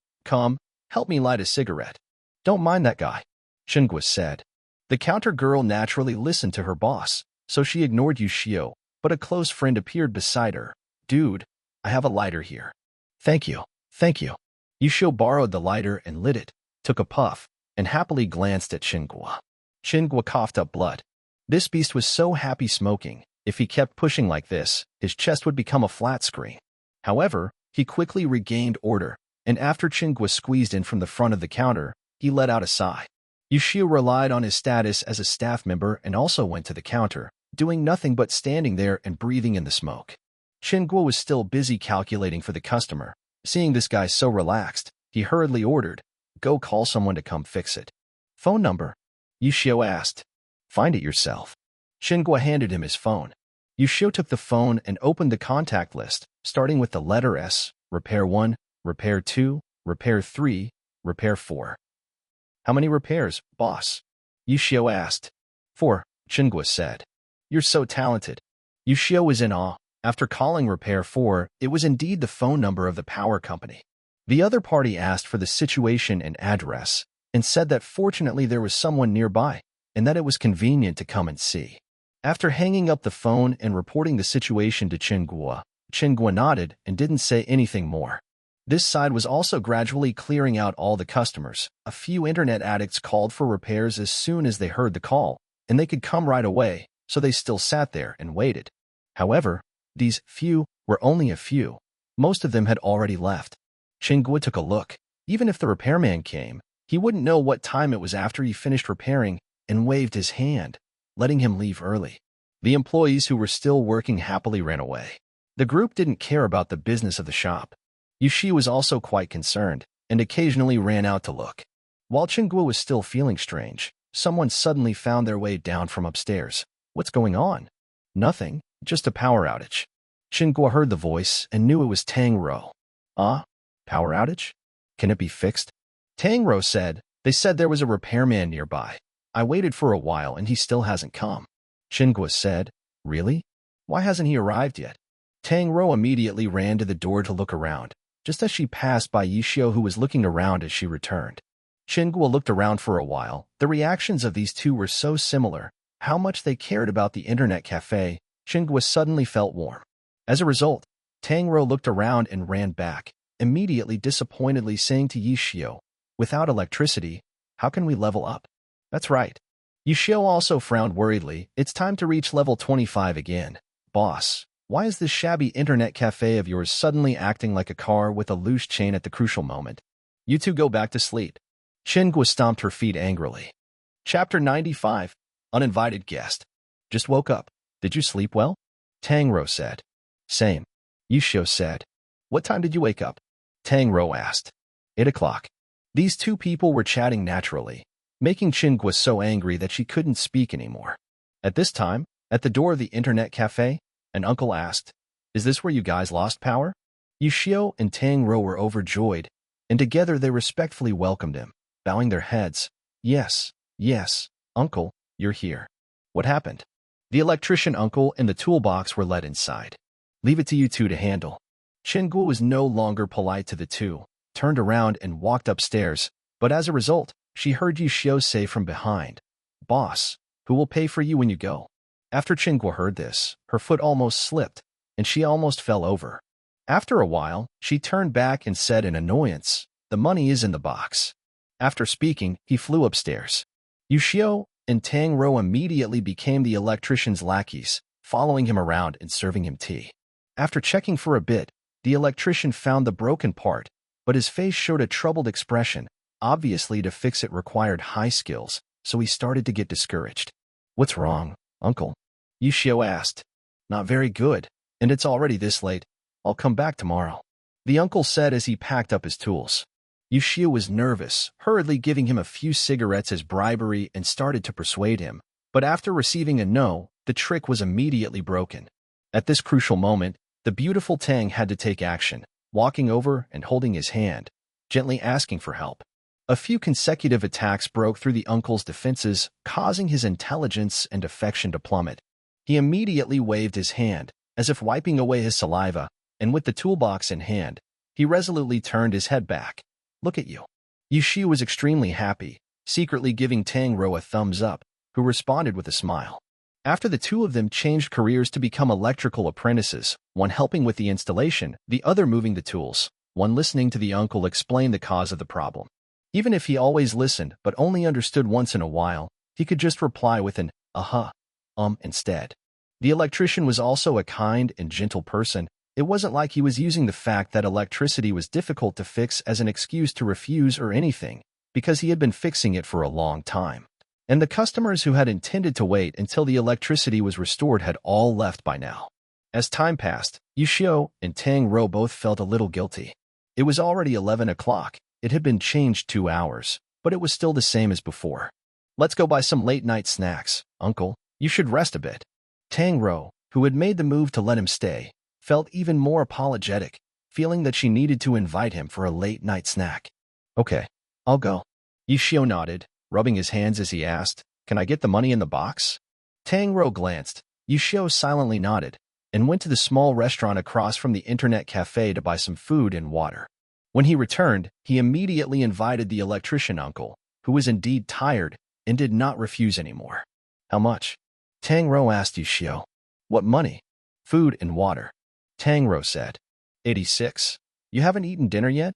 A: help me light a cigarette." "Don't mind that guy," Chinguo said. The counter girl naturally listened to her boss, so she ignored Yushio, but a close friend appeared beside her. "Dude, I have a lighter here." Thank you. Yushio borrowed the lighter and lit it, took a puff, and happily glanced at Chinguo. Chinguo coughed up blood. This beast was so happy smoking. If he kept pushing like this, his chest would become a flat screen. However, he quickly regained order, and after Chinguo squeezed in from the front of the counter, he let out a sigh. Yushio relied on his status as a staff member and also went to the counter, doing nothing but standing there and breathing in the smoke. Chinguo was still busy calculating for the customer. Seeing this guy so relaxed, he hurriedly ordered, "Go call someone to come fix it." "Phone number?" Yushio asked. "Find it yourself." Chinguo handed him his phone. Yushio took the phone and opened the contact list, starting with the letter S, repair 1, repair 2, repair 3, repair 4. "How many repairs, boss?" Yushio asked. 4, Chinguo said. "You're so talented." Yushio was in awe. After calling repair 4, it was indeed the phone number of the power company. The other party asked for the situation and address, and said that fortunately there was someone nearby, and that it was convenient to come and see. After hanging up the phone and reporting the situation to Chinguo nodded and didn't say anything more. This side was also gradually clearing out all the customers. A few internet addicts called for repairs as soon as they heard the call, and they could come right away, so they still sat there and waited. However, these few were only a few. Most of them had already left. Chinguo took a look. Even if the repairman came, he wouldn't know what time it was after he finished repairing, and waved his hand, letting him leave early. The employees who were still working happily ran away. The group didn't care about the business of the shop. Yushi was also quite concerned, and occasionally ran out to look. While Chinguo was still feeling strange, someone suddenly found their way down from upstairs. "What's going on?" "Nothing, just a power outage." Chinguo heard the voice and knew it was Tang Ro. "Ah?" Power outage? Can it be fixed? Tang Ro said, they said there was a repairman nearby. I waited for a while and he still hasn't come. Qingguo said, really? Why hasn't he arrived yet? Tang Ro immediately ran to the door to look around, just as she passed by Yishio, who was looking around as she returned. Qingguo looked around for a while. The reactions of these two were so similar. How much they cared about the internet cafe, Qingguo suddenly felt warm. As a result, Tang Ro looked around and ran back, immediately disappointedly saying to Yishio, without electricity, how can we level up? That's right. Yishio also frowned worriedly. It's time to reach level 25 again. Boss, why is this shabby internet cafe of yours suddenly acting like a car with a loose chain at the crucial moment? You two go back to sleep. Qingguo stomped her feet angrily. Chapter 95. Uninvited Guest. Just woke up. Did you sleep well? Tang Ro said. Same. Yishio said. What time did you wake up? Tang Ro asked. 8 o'clock. These two people were chatting naturally, making Qingguo so angry that she couldn't speak anymore. At this time, at the door of the internet cafe, an uncle asked, is this where you guys lost power? Yishio and Tang Ro were overjoyed, and together they respectfully welcomed him, bowing their heads. Yes, uncle, you're here. What happened? The electrician uncle and the toolbox were led inside. Leave it to you two to handle. Qingguo was no longer polite to the two, turned around and walked upstairs, but as a result, she heard Yishio say from behind, Boss, who will pay for you when you go? After Qingguo heard this, her foot almost slipped, and she almost fell over. After a while, she turned back and said in annoyance, the money is in the box. After speaking, he flew upstairs. Yishio and Tang Ro immediately became the electrician's lackeys, following him around and serving him tea. After checking for a bit, the electrician found the broken part, but his face showed a troubled expression. Obviously, to fix it required high skills, so he started to get discouraged. What's wrong, uncle? Yishio asked. Not very good, and it's already this late. I'll come back tomorrow, the uncle said as he packed up his tools. Yishio was nervous, hurriedly giving him a few cigarettes as bribery and started to persuade him, but after receiving a no, the trick was immediately broken. At this crucial moment, the beautiful Tang had to take action, walking over and holding his hand, gently asking for help. A few consecutive attacks broke through the uncle's defenses, causing his intelligence and affection to plummet. He immediately waved his hand, as if wiping away his saliva, and with the toolbox in hand, he resolutely turned his head back. Look at you. Yishio was extremely happy, secretly giving Tang Ro a thumbs up, who responded with a smile. After the two of them changed careers to become electrical apprentices, one helping with the installation, the other moving the tools, one listening to the uncle explain the cause of the problem. Even if he always listened but only understood once in a while, he could just reply with an instead. The electrician was also a kind and gentle person. It wasn't like he was using the fact that electricity was difficult to fix as an excuse to refuse or anything, because he had been fixing it for a long time. And the customers who had intended to wait until the electricity was restored had all left by now. As time passed, Yishio and Tang Ro both felt a little guilty. It was already 11 o'clock. It had been changed 2 hours, but it was still the same as before. Let's go buy some late-night snacks, uncle. You should rest a bit. Tang Ro, who had made the move to let him stay, felt even more apologetic, feeling that she needed to invite him for a late-night snack. Okay, I'll go. Yishio nodded, rubbing his hands as he asked, Can I get the money in the box? Tang Ro glanced. Yishio silently nodded, and went to the small restaurant across from the internet cafe to buy some food and water. When he returned, he immediately invited the electrician uncle, who was indeed tired and did not refuse anymore. How much? Tang Ro asked Yishio. What money? Food and water. Tang Ro said. 86. You haven't eaten dinner yet?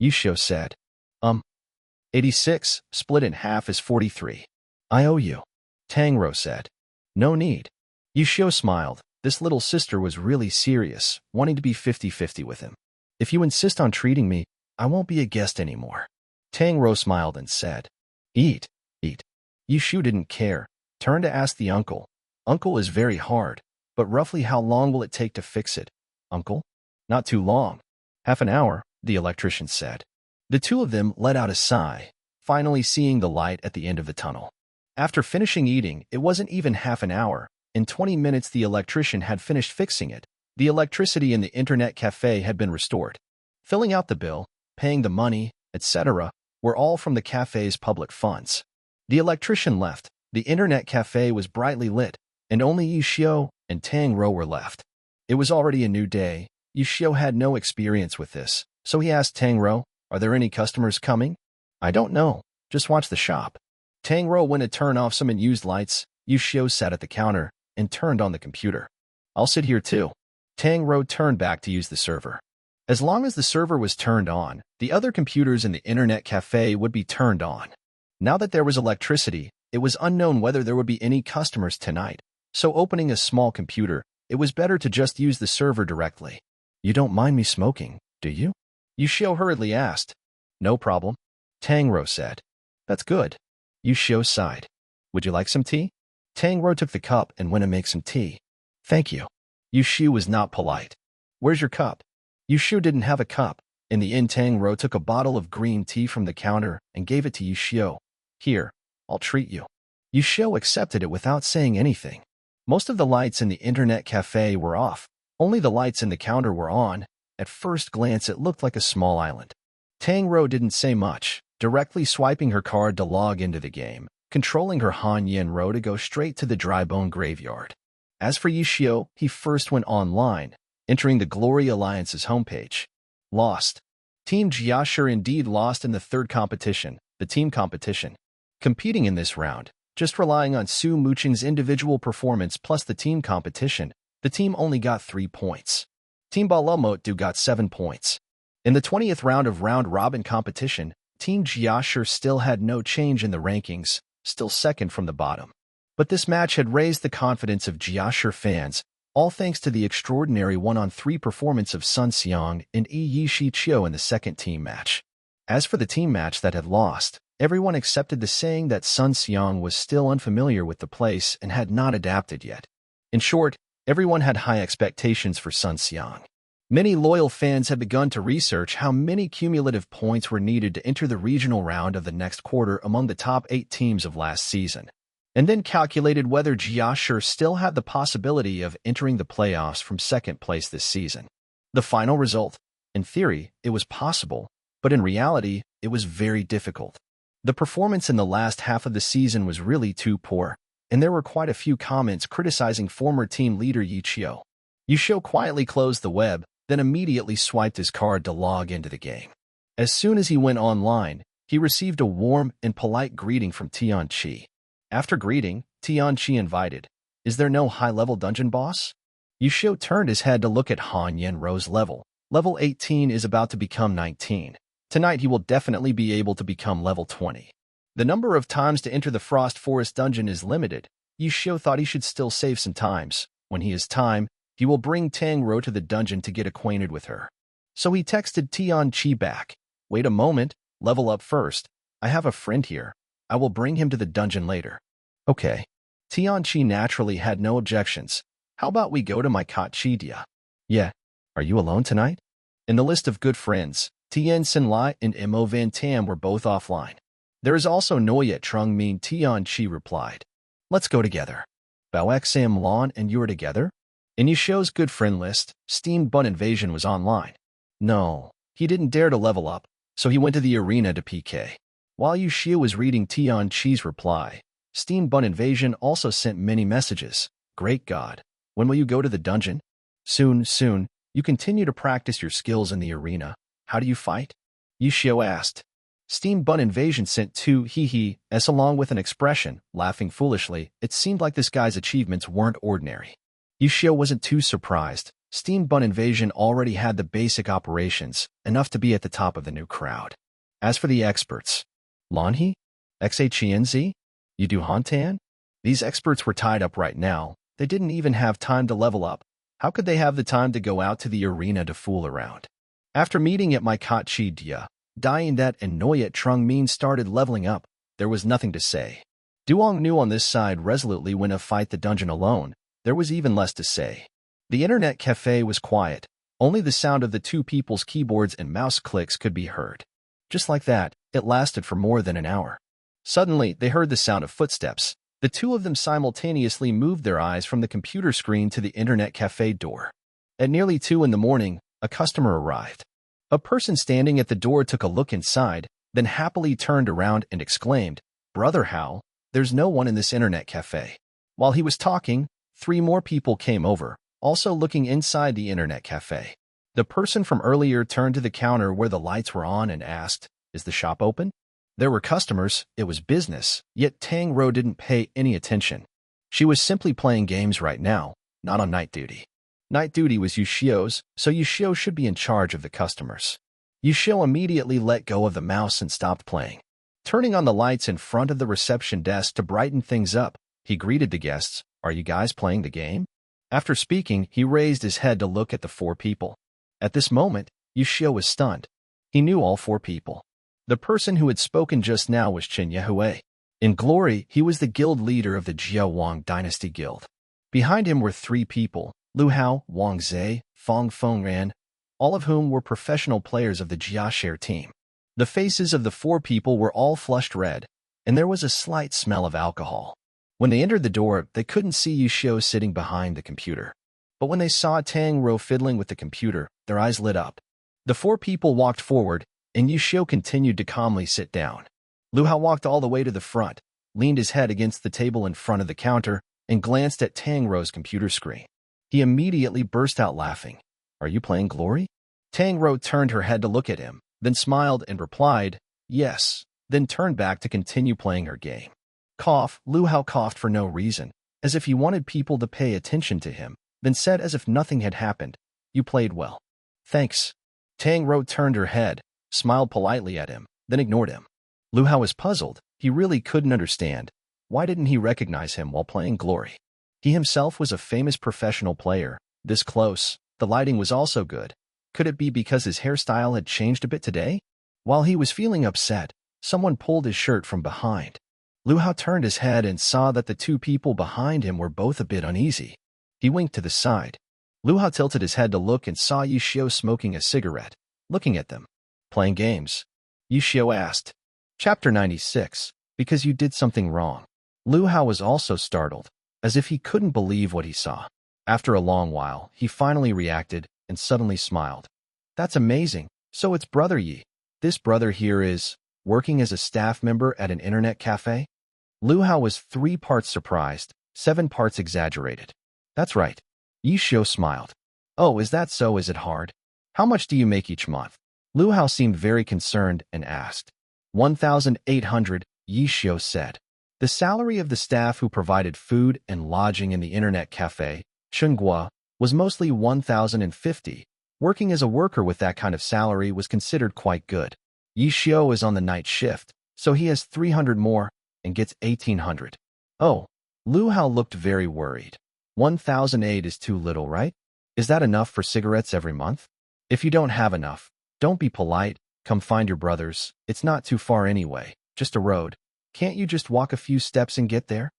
A: Yishio said. 86, split in half is 43. I owe you. Tang Ro said. No need. Yishio smiled. This little sister was really serious, wanting to be 50-50 with him. If you insist on treating me, I won't be a guest anymore. Tang Ro smiled and said. Eat. Yishio didn't care, turned to ask the uncle. Uncle is very hard, but roughly how long will it take to fix it, uncle? Not too long. Half an hour, the electrician said. The two of them let out a sigh, finally seeing the light at the end of the tunnel. After finishing eating, it wasn't even half an hour. In 20 minutes the electrician had finished fixing it. The electricity in the internet cafe had been restored. Filling out the bill, paying the money, etc., were all from the cafe's public funds. The electrician left, the internet cafe was brightly lit, and only Yishio and Tang Ro were left. It was already a new day. Yishio had no experience with this, so he asked Tang Ro, "Are there any customers coming?" "I don't know. Just watch the shop." Tang Ro went to turn off some unused lights. Yishio sat at the counter and turned on the computer. "I'll sit here too." Tang Ro turned back to use the server. As long as the server was turned on, the other computers in the internet cafe would be turned on. Now that there was electricity, it was unknown whether there would be any customers tonight, so opening a small computer, it was better to just use the server directly. "You don't mind me smoking, do you?" Yushio hurriedly asked. "No problem," Tang Ro said. "That's good." Yushio sighed. "Would you like some tea?" Tang Ro took the cup and went to make some tea. "Thank you." Yushio was not polite. "Where's your cup?" Yushio didn't have a cup. In the end, Tang Ro took a bottle of green tea from the counter and gave it to Yushio. "Here, I'll treat you." Yushio accepted it without saying anything. Most of the lights in the internet cafe were off. Only the lights in the counter were on. At first glance, it looked like a small island. Tang Ro didn't say much, directly swiping her card to log into the game, controlling her Han Yen Ro to go straight to the dry bone graveyard. As for Yushio, he first went online, entering the Glory Alliance's homepage. Lost. Team Jiashur indeed lost in the third competition, the team competition. Competing in this round, just relying on Su Mucheng's individual performance plus the team competition, the team only got 3 points. Team Balamotu got 7 points. In the 20th round of round-robin competition, Team Jiashur still had no change in the rankings, still second from the bottom. But this match had raised the confidence of Jiashur fans, all thanks to the extraordinary 1-on-3 performance of Sun Xiang and Yi Shiqiu in the second team match. As for the team match that had lost, everyone accepted the saying that Sun Xiang was still unfamiliar with the place and had not adapted yet. In short, everyone had high expectations for Sun Xiang. Many loyal fans had begun to research how many cumulative points were needed to enter the regional round of the next quarter among the top 8 teams of last season, and then calculated whether Jiashur still had the possibility of entering the playoffs from second place this season. The final result? In theory, it was possible, but in reality, it was very difficult. The performance in the last half of the season was really too poor, and there were quite a few comments criticizing former team leader Yichio. Yushio quietly closed the web, then immediately swiped his card to log into the game. As soon as he went online, he received a warm and polite greeting from Tianqi. After greeting, Tianqi invited, "Is there no high-level dungeon boss?" Yushio turned his head to look at Han Yen Ro's level. Level 18 is about to become 19. Tonight he will definitely be able to become level 20. The number of times to enter the Frost Forest dungeon is limited. Yushio thought he should still save some times. When he has time, he will bring Tang Ro to the dungeon to get acquainted with her. So he texted Tianqi back. "Wait a moment, level up first. I have a friend here. I will bring him to the dungeon later." "Okay." Tianqi naturally had no objections. "How about we go to my Dia?" "Yeah. Are you alone tonight?" In the list of good friends, Tien Sin Lai and Mo Van Tam were both offline. "There is also Noyet Trung Min," Tianqi replied. "Let's go together." Bao Xam Lon and you are together? In Yishio's good friend list, Steamed Bun Invasion was online. No, he didn't dare to level up, so he went to the arena to PK. While Yushio was reading Tianqi's reply, Steamed Bun Invasion also sent many messages. "Great God, when will you go to the dungeon?" Soon. You continue to practice your skills in the arena. How do you fight?" Yushio asked. Steamed Bun Invasion sent 2 he-he-s along with an expression, laughing foolishly. It seemed like this guy's achievements weren't ordinary. Yushio wasn't too surprised. Steamed Bun Invasion already had the basic operations, enough to be at the top of the new crowd. As for the experts, Lanhe? Xachnz? Yudu Hantan? These experts were tied up right now. They didn't even have time to level up. How could they have the time to go out to the arena to fool around? After meeting at my Dia, Diep and Noyet Trung Min started leveling up. There was nothing to say. Duong Nu on this side resolutely went to fight the dungeon alone. There was even less to say. The internet cafe was quiet. Only the sound of the 2 people's keyboards and mouse clicks could be heard. Just like that, it lasted for more than an hour. Suddenly, they heard the sound of footsteps. The 2 of them simultaneously moved their eyes from the computer screen to the internet cafe door. At nearly 2 in the morning, a customer arrived. A person standing at the door took a look inside, then happily turned around and exclaimed, "Brother Hao, there's no one in this internet cafe." While he was talking, 3 more people came over, also looking inside the internet cafe. The person from earlier turned to the counter where the lights were on and asked, "Is the shop open?" There were customers, it was business, yet Tang Ro didn't pay any attention. She was simply playing games right now, not on night duty. Night duty was Yushio's, so Yushio should be in charge of the customers. Yushio immediately let go of the mouse and stopped playing. Turning on the lights in front of the reception desk to brighten things up, he greeted the guests, "Are you guys playing the game?" After speaking, he raised his head to look at the 4 people. At this moment, Yushio was stunned. He knew all 4 people. The person who had spoken just now was Chen Yehue. In glory, he was the guild leader of the Jiao Wang Dynasty Guild. Behind him were 3 people, Lu Hao, Wang Zhe, Fong Fengran, all of whom were professional players of the Jiashare team. The faces of the 4 people were all flushed red, and there was a slight smell of alcohol. When they entered the door, they couldn't see Yushio sitting behind the computer. But when they saw Tang Ro fiddling with the computer, their eyes lit up. The 4 people walked forward, and Yushio continued to calmly sit down. Lu Hao walked all the way to the front, leaned his head against the table in front of the counter, and glanced at Tang Ro's computer screen. He immediately burst out laughing. "Are you playing Glory?" Tang Ro turned her head to look at him, then smiled and replied, "Yes," then turned back to continue playing her game. Cough, Lu Hao coughed for no reason, as if he wanted people to pay attention to him, then said as if nothing had happened, "You played well." "Thanks." Tang Ro turned her head, smiled politely at him, then ignored him. Lu Hao was puzzled. He really couldn't understand. Why didn't he recognize him while playing Glory? He himself was a famous professional player. This close, the lighting was also good. Could it be because his hairstyle had changed a bit today? While he was feeling upset, someone pulled his shirt from behind. Lu Hao turned his head and saw that the 2 people behind him were both a bit uneasy. He winked to the side. Lu Hao tilted his head to look and saw Yushio smoking a cigarette, looking at them. "Playing games?" Yushio asked. Chapter 96, Because You Did Something Wrong. Lu Hao was also startled, as if he couldn't believe what he saw. After a long while, he finally reacted and suddenly smiled. "That's amazing. So it's Brother Yi. This brother here is working as a staff member at an internet cafe?" Lu Hao was 3 parts surprised, 7 parts exaggerated. "That's right." Yushio smiled. "Oh, is that so? Is it hard? How much do you make each month?" Lu Hao seemed very concerned and asked. 1,800, Yushio said. The salary of the staff who provided food and lodging in the internet cafe, Chunghua, was mostly 1,050. Working as a worker with that kind of salary was considered quite good. Yushio is on the night shift, so he has 300 more and gets 1,800. Oh, Lu Hao looked very worried. 1,008 is too little, right? Is that enough for cigarettes every month? If you don't have enough, don't be polite. Come find your brothers. It's not too far anyway, just a road. Can't you just walk a few steps and get there?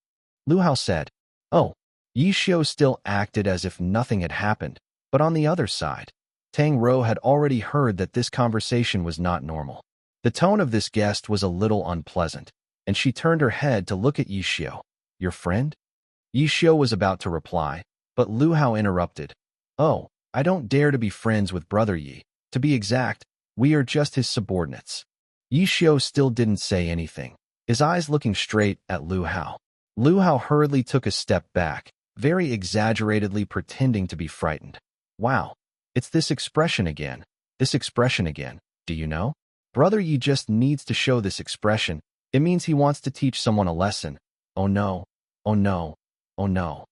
A: Lu Hao said. Oh, Yushio still acted as if nothing had happened, but on the other side, Tang Ro had already heard that this conversation was not normal. The tone of this guest was a little unpleasant, and she turned her head to look at Yushio. Your friend? Yushio was about to reply, but Lu Hao interrupted. Oh, I don't dare to be friends with Brother Yi. To be exact, we are just his subordinates. Yushio still didn't say anything, his eyes looking straight at Lu Hao. Lu Hao hurriedly took a step back, very exaggeratedly pretending to be frightened. Wow, it's this expression again. This expression again. Do you know? Brother Yi just needs to show this expression. It means he wants to teach someone a lesson. Oh no, oh no, oh no.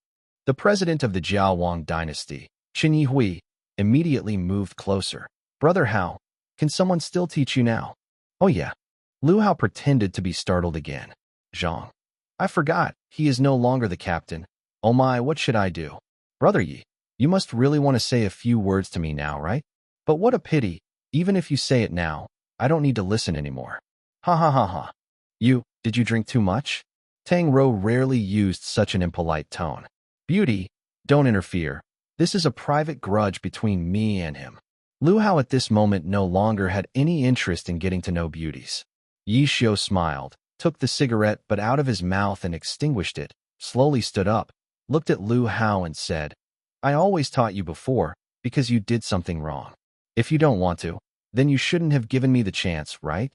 A: The president of the Jiao Wang dynasty, Qin Yihui, immediately moved closer. Brother Hao, can someone still teach you now? Oh yeah. Lu Hao pretended to be startled again. Zhang. I forgot, he is no longer the captain. Oh my, what should I do? Brother Yi, you must really want to say a few words to me now, right? But what a pity, even if you say it now, I don't need to listen anymore. Ha ha ha ha. Did you drink too much? Tang Ro rarely used such an impolite tone. Beauty, don't interfere. This is a private grudge between me and him. Lu Hao at this moment no longer had any interest in getting to know beauties. Yushio smiled, took the cigarette but out of his mouth and extinguished it, slowly stood up, looked at Lu Hao and said, I always taught you before, because you did something wrong. If you don't want to, Then you shouldn't have given me the chance, right?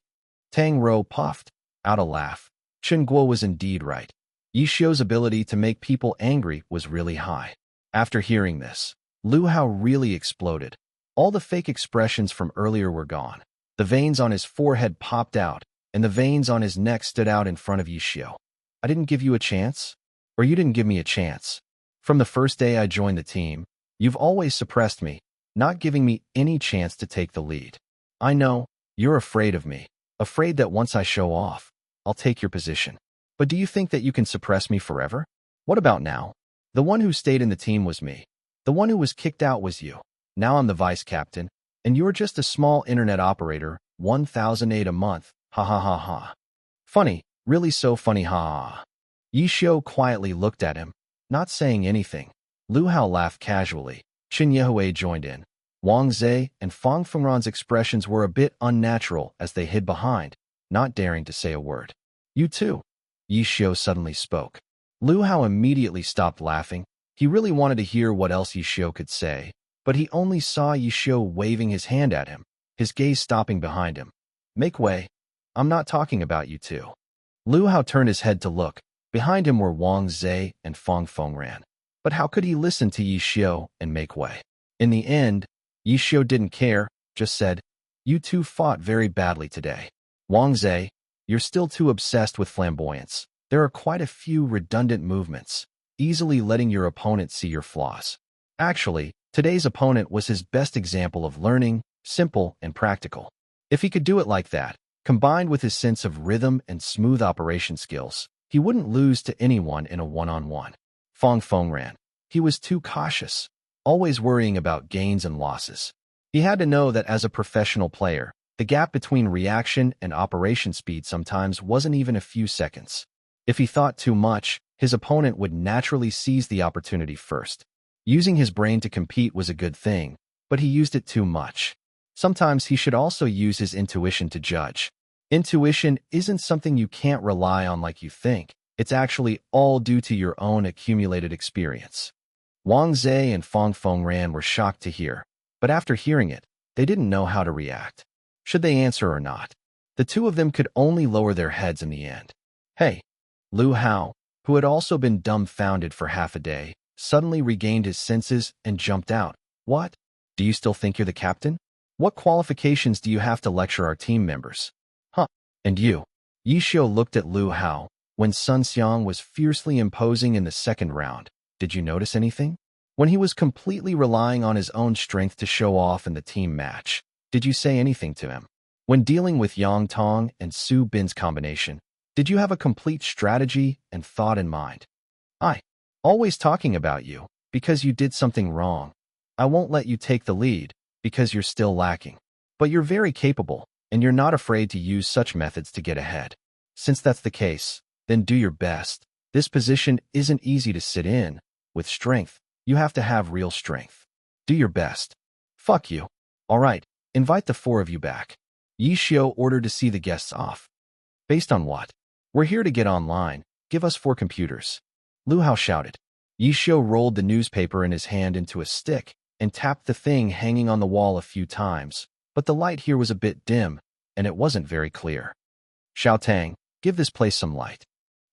A: Tang Rou puffed out a laugh. Chen Guo was indeed right. Yi Xiu's ability to make people angry was really high. After hearing this, Lu Hao really exploded. All the fake expressions from earlier were gone. The veins on his forehead popped out, and the veins on his neck stood out in front of Yi Xiu. I didn't give you a chance? Or you didn't give me a chance? From the first day I joined the team, you've always suppressed me, not giving me any chance to take the lead. I know, you're afraid of me, afraid that once I show off, I'll take your position. But do you think that you can suppress me forever? What about now? The one who stayed in the team was me. The one who was kicked out was you. Now I'm the vice captain, and you're just a small internet operator, 1,008 a month, ha ha ha ha. Funny, really so funny ha ha ha. Yi Xiu quietly looked at him, not saying anything. Lu Hao laughed casually. Qin Yehui joined in. Wang Zhe and Fang Fengran's expressions were a bit unnatural as they hid behind, not daring to say a word. You too. Yi Xiu suddenly spoke. Lu Hao immediately stopped laughing. He really wanted to hear what else Yi Xiu could say, but he only saw Yi Xiu waving his hand at him, his gaze stopping behind him. Make way. I'm not talking about you two. Lu Hao turned his head to look. Behind him were Wang Zhe and Fang Fengran. But how could he listen to Yi Xiu and make way? In the end, Yi Xiu didn't care, just said, You two fought very badly today. Wang Zhe, you're still too obsessed with flamboyance. There are quite a few redundant movements, easily letting your opponent see your flaws. Actually, today's opponent was his best example of learning, simple and practical. If he could do it like that, combined with his sense of rhythm and smooth operation skills, he wouldn't lose to anyone in a one-on-one. Fang Fengran. He was too cautious, always worrying about gains and losses. He had to know that as a professional player, the gap between reaction and operation speed sometimes wasn't even a few seconds. If he thought too much, his opponent would naturally seize the opportunity first. Using his brain to compete was a good thing, but he used it too much. Sometimes he should also use his intuition to judge. Intuition isn't something you can't rely on like you think. It's actually all due to your own accumulated experience. Wang Zhe and Fang Fengran were shocked to hear, but after hearing it, they didn't know how to react. Should they answer or not? The two of them could only lower their heads in the end. Hey! Lu Hao, who had also been dumbfounded for half a day, suddenly regained his senses and jumped out. What? Do you still think you're the captain? What qualifications do you have to lecture our team members? Huh? And you? Yi Xiu looked at Lu Hao. When Sun Xiang was fiercely imposing in the second round, did you notice anything? When he was completely relying on his own strength to show off in the team match, did you say anything to him? When dealing with Yang Tong and Su Bin's combination, did you have a complete strategy and thought in mind? I always talking about you, because you did something wrong. I won't let you take the lead, because you're still lacking. But you're very capable, and you're not afraid to use such methods to get ahead. Since that's the case, then do your best. This position isn't easy to sit in. With strength, you have to have real strength. Do your best. Fuck you. All right, invite the four of you back. Yi Xiu ordered to see the guests off. Based on what? We're here to get online. Give us 4 computers. Lu Hao shouted. Yi Xiu rolled the newspaper in his hand into a stick and tapped the thing hanging on the wall a few times, but the light here was a bit dim, and it wasn't very clear. Xiao Tang, give this place some light.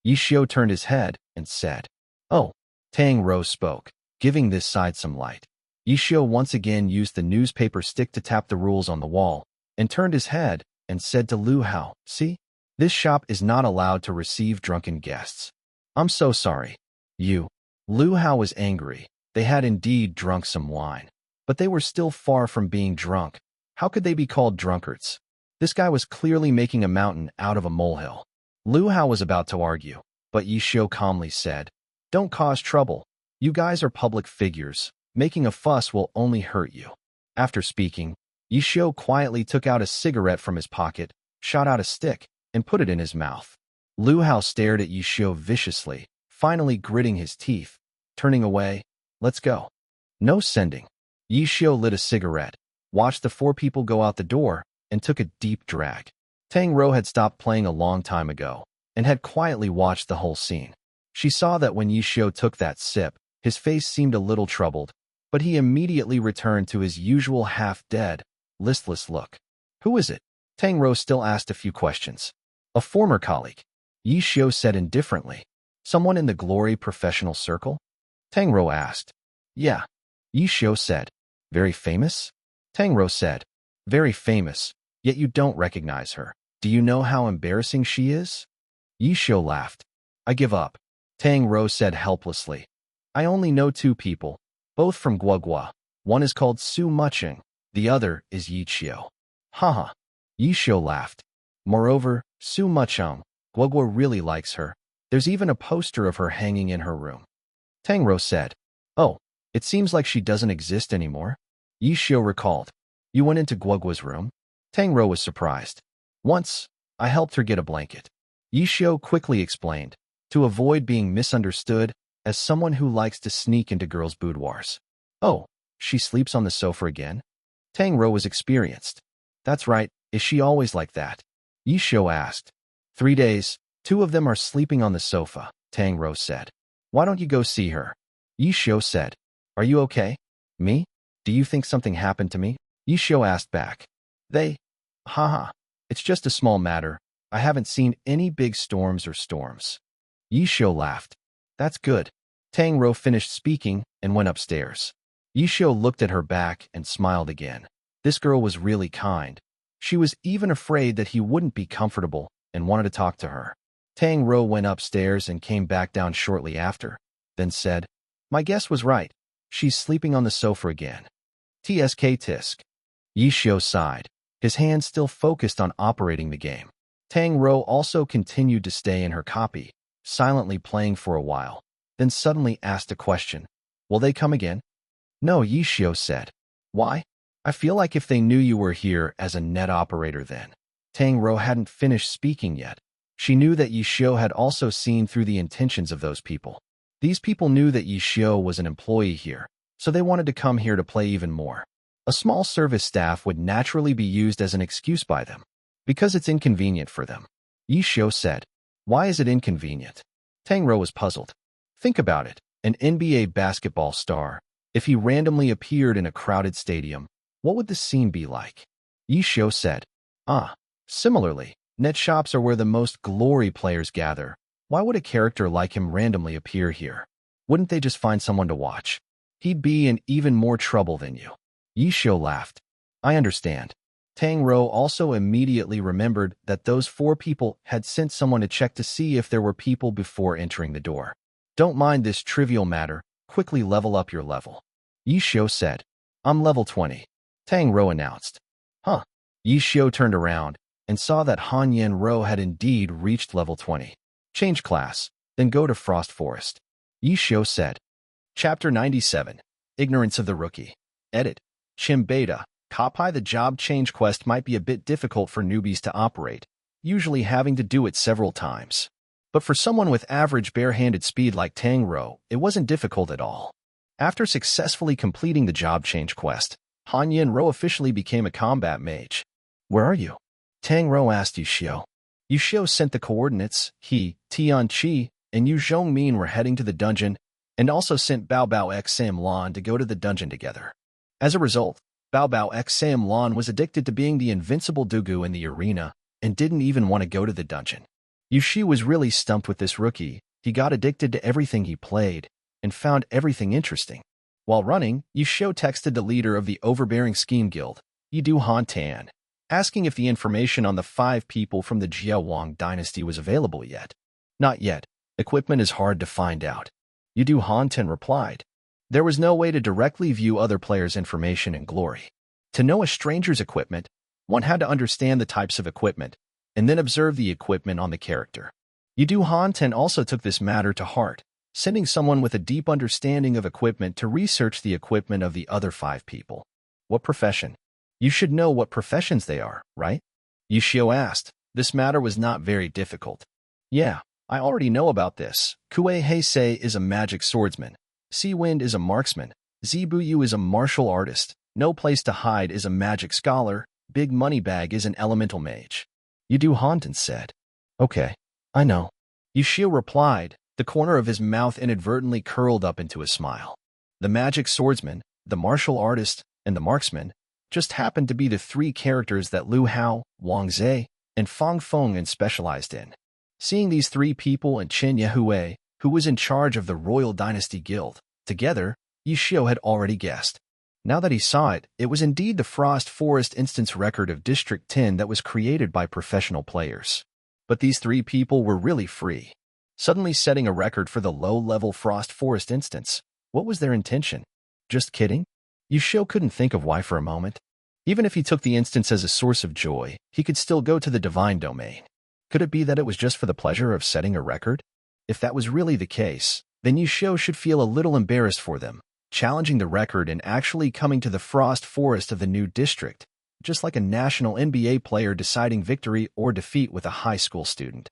A: Yi Xiu turned his head and said, Oh. Tang Rou spoke, giving this side some light. Yi Xiu once again used the newspaper stick to tap the rules on the wall, and turned his head and said to Lu Hao, See? This shop is not allowed to receive drunken guests. I'm so sorry. You. Lu Hao was angry. They had indeed drunk some wine, but they were still far from being drunk. How could they be called drunkards? This guy was clearly making a mountain out of a molehill. Lu Hao was about to argue, but Yi Xiu calmly said, Don't cause trouble. You guys are public figures. Making a fuss will only hurt you. After speaking, Yi Xiu quietly took out a cigarette from his pocket, shot out a stick, and put it in his mouth. Lu Hao stared at Yi Xiu viciously, finally gritting his teeth, turning away. Let's go. No sending. Yi Xiu lit a cigarette, watched the 4 people go out the door, and took a deep drag. Tang Rou had stopped playing a long time ago, and had quietly watched the whole scene. She saw that when Yi Xiu took that sip, his face seemed a little troubled, but he immediately returned to his usual half-dead, listless look. Who is it? Tang Rou still asked a few questions. A former colleague. Yi Xiu said indifferently. Someone in the Glory professional circle? Tang Rou asked. Yeah. Yi Xiu said. Very famous? Tang Rou said. Very famous, yet you don't recognize her. Do you know how embarrassing she is? Yi Xiu laughed. I give up. Tang Rou said helplessly. I only know two people, both from Guogua. One is called Su Mucheng, the other is Yi Xiu. Haha. Yi Xiu laughed. Moreover, Su Mucheng, Guogua really likes her. There's even a poster of her hanging in her room. Tang Rou said. Oh, it seems like she doesn't exist anymore. Yi Xiu recalled. You went into Guogua's room? Tang Rou was surprised. Once, I helped her get a blanket. Yi Xiu quickly explained, to avoid being misunderstood as someone who likes to sneak into girls' boudoirs. Oh, she sleeps on the sofa again? Tang Rou was experienced. That's right, is she always like that? Yi Xiu asked. 3 days, 2 of them are sleeping on the sofa, Tang Rou said. Why don't you go see her? Yi Xiu said. Are you okay? Me? Do you think something happened to me? Yi Xiu asked back. Haha. It's just a small matter. I haven't seen any big storms or storms. Yi Xiu laughed. That's good. Tang Rou finished speaking and went upstairs. Yi Xiu looked at her back and smiled again. This girl was really kind. She was even afraid that he wouldn't be comfortable and wanted to talk to her. Tang Rou went upstairs and came back down shortly after, then said, My guess was right. She's sleeping on the sofa again. Tsk tisk. Yi Xiu sighed, his hands still focused on operating the game. Tang Rou also continued to stay in her copy, silently playing for a while, then suddenly asked a question. Will they come again? No, Yi Xiu said. Why? I feel like if they knew you were here as a net operator then. Tang Rou hadn't finished speaking yet. She knew that Yi Xiu had also seen through the intentions of those people. These people knew that Yi Xiu was an employee here, so they wanted to come here to play even more. A small service staff would naturally be used as an excuse by them, because it's inconvenient for them. Yi Xiu said. Why is it inconvenient? Tang Rou was puzzled. Think about it, an NBA basketball star. If he randomly appeared in a crowded stadium, what would the scene be like? Yi Xiu said. Similarly, net shops are where the most glory players gather. Why would a character like him randomly appear here? Wouldn't they just find someone to watch? He'd be in even more trouble than you. Yi Xiu laughed. I understand. Tang Rou also immediately remembered that those 4 people had sent someone to check to see if there were people before entering the door. Don't mind this trivial matter, quickly level up your level. Yi Xiu said. I'm level 20. Tang Rou announced. Huh. Yi Xiu turned around and saw that Han Yan Rou had indeed reached level 20. Change class, then go to Frost Forest. Yi Xiu said. Chapter 97. Ignorance of the Rookie. Edit. Chim Beta. Copy the job change quest might be a bit difficult for newbies to operate, usually having to do it several times. But for someone with average bare-handed speed like Tang Rou, it wasn't difficult at all. After successfully completing the job change quest, Han Yan Rou officially became a combat mage. Where are you? Tang Rou asked Yi Xiu. Yi Xiu sent the coordinates. He, Tian Qi, and Yu Zhongmin were heading to the dungeon, and also sent Bao Bao X Sam Lan to go to the dungeon together. As a result, Bao Bao X Sam Lan was addicted to being the invincible Dugu in the arena and didn't even want to go to the dungeon. Yu Shi was really stumped with this rookie. He got addicted to everything he played and found everything interesting. While running, Yu Xiu texted the leader of the overbearing scheme guild, Yidu Han Tan, asking if the information on the 5 people from the Jiawang dynasty was available yet. Not yet. Equipment is hard to find out. Yidu Han Tan replied. There was no way to directly view other players' information in Glory. To know a stranger's equipment, one had to understand the types of equipment, and then observe the equipment on the character. Yidu Han Tan also took this matter to heart, sending someone with a deep understanding of equipment to research the equipment of the other 5 people. What profession? You should know what professions they are, right? Yi Xiu asked. This matter was not very difficult. Yeah, I already know about this. Kue Heisei is a magic swordsman. Sea Wind is a marksman. Zibuyu is a martial artist. No Place to Hide is a magic scholar. Big Money Bag is an elemental mage. Yidu Hantan said. Okay, I know. Yi Xiu replied, the corner of his mouth inadvertently curled up into a smile. The magic swordsman, the martial artist, and the marksman, just happened to be the three characters that Lu Hao, Wang Zhe, and Fang Feng specialized in. Seeing these three people and Chen Yehue, who was in charge of the Royal Dynasty Guild, together, Yishio had already guessed. Now that he saw it, it was indeed the Frost Forest instance record of District 10 that was created by professional players. But these three people were really free. Suddenly setting a record for the low-level Frost Forest instance. What was their intention? Just kidding? Yishio couldn't think of why for a moment. Even if he took the instance as a source of joy, he could still go to the divine domain. Could it be that it was just for the pleasure of setting a record? If that was really the case, then Yishio should feel a little embarrassed for them, challenging the record and actually coming to the Frost Forest of the new district, just like a national NBA player deciding victory or defeat with a high school student.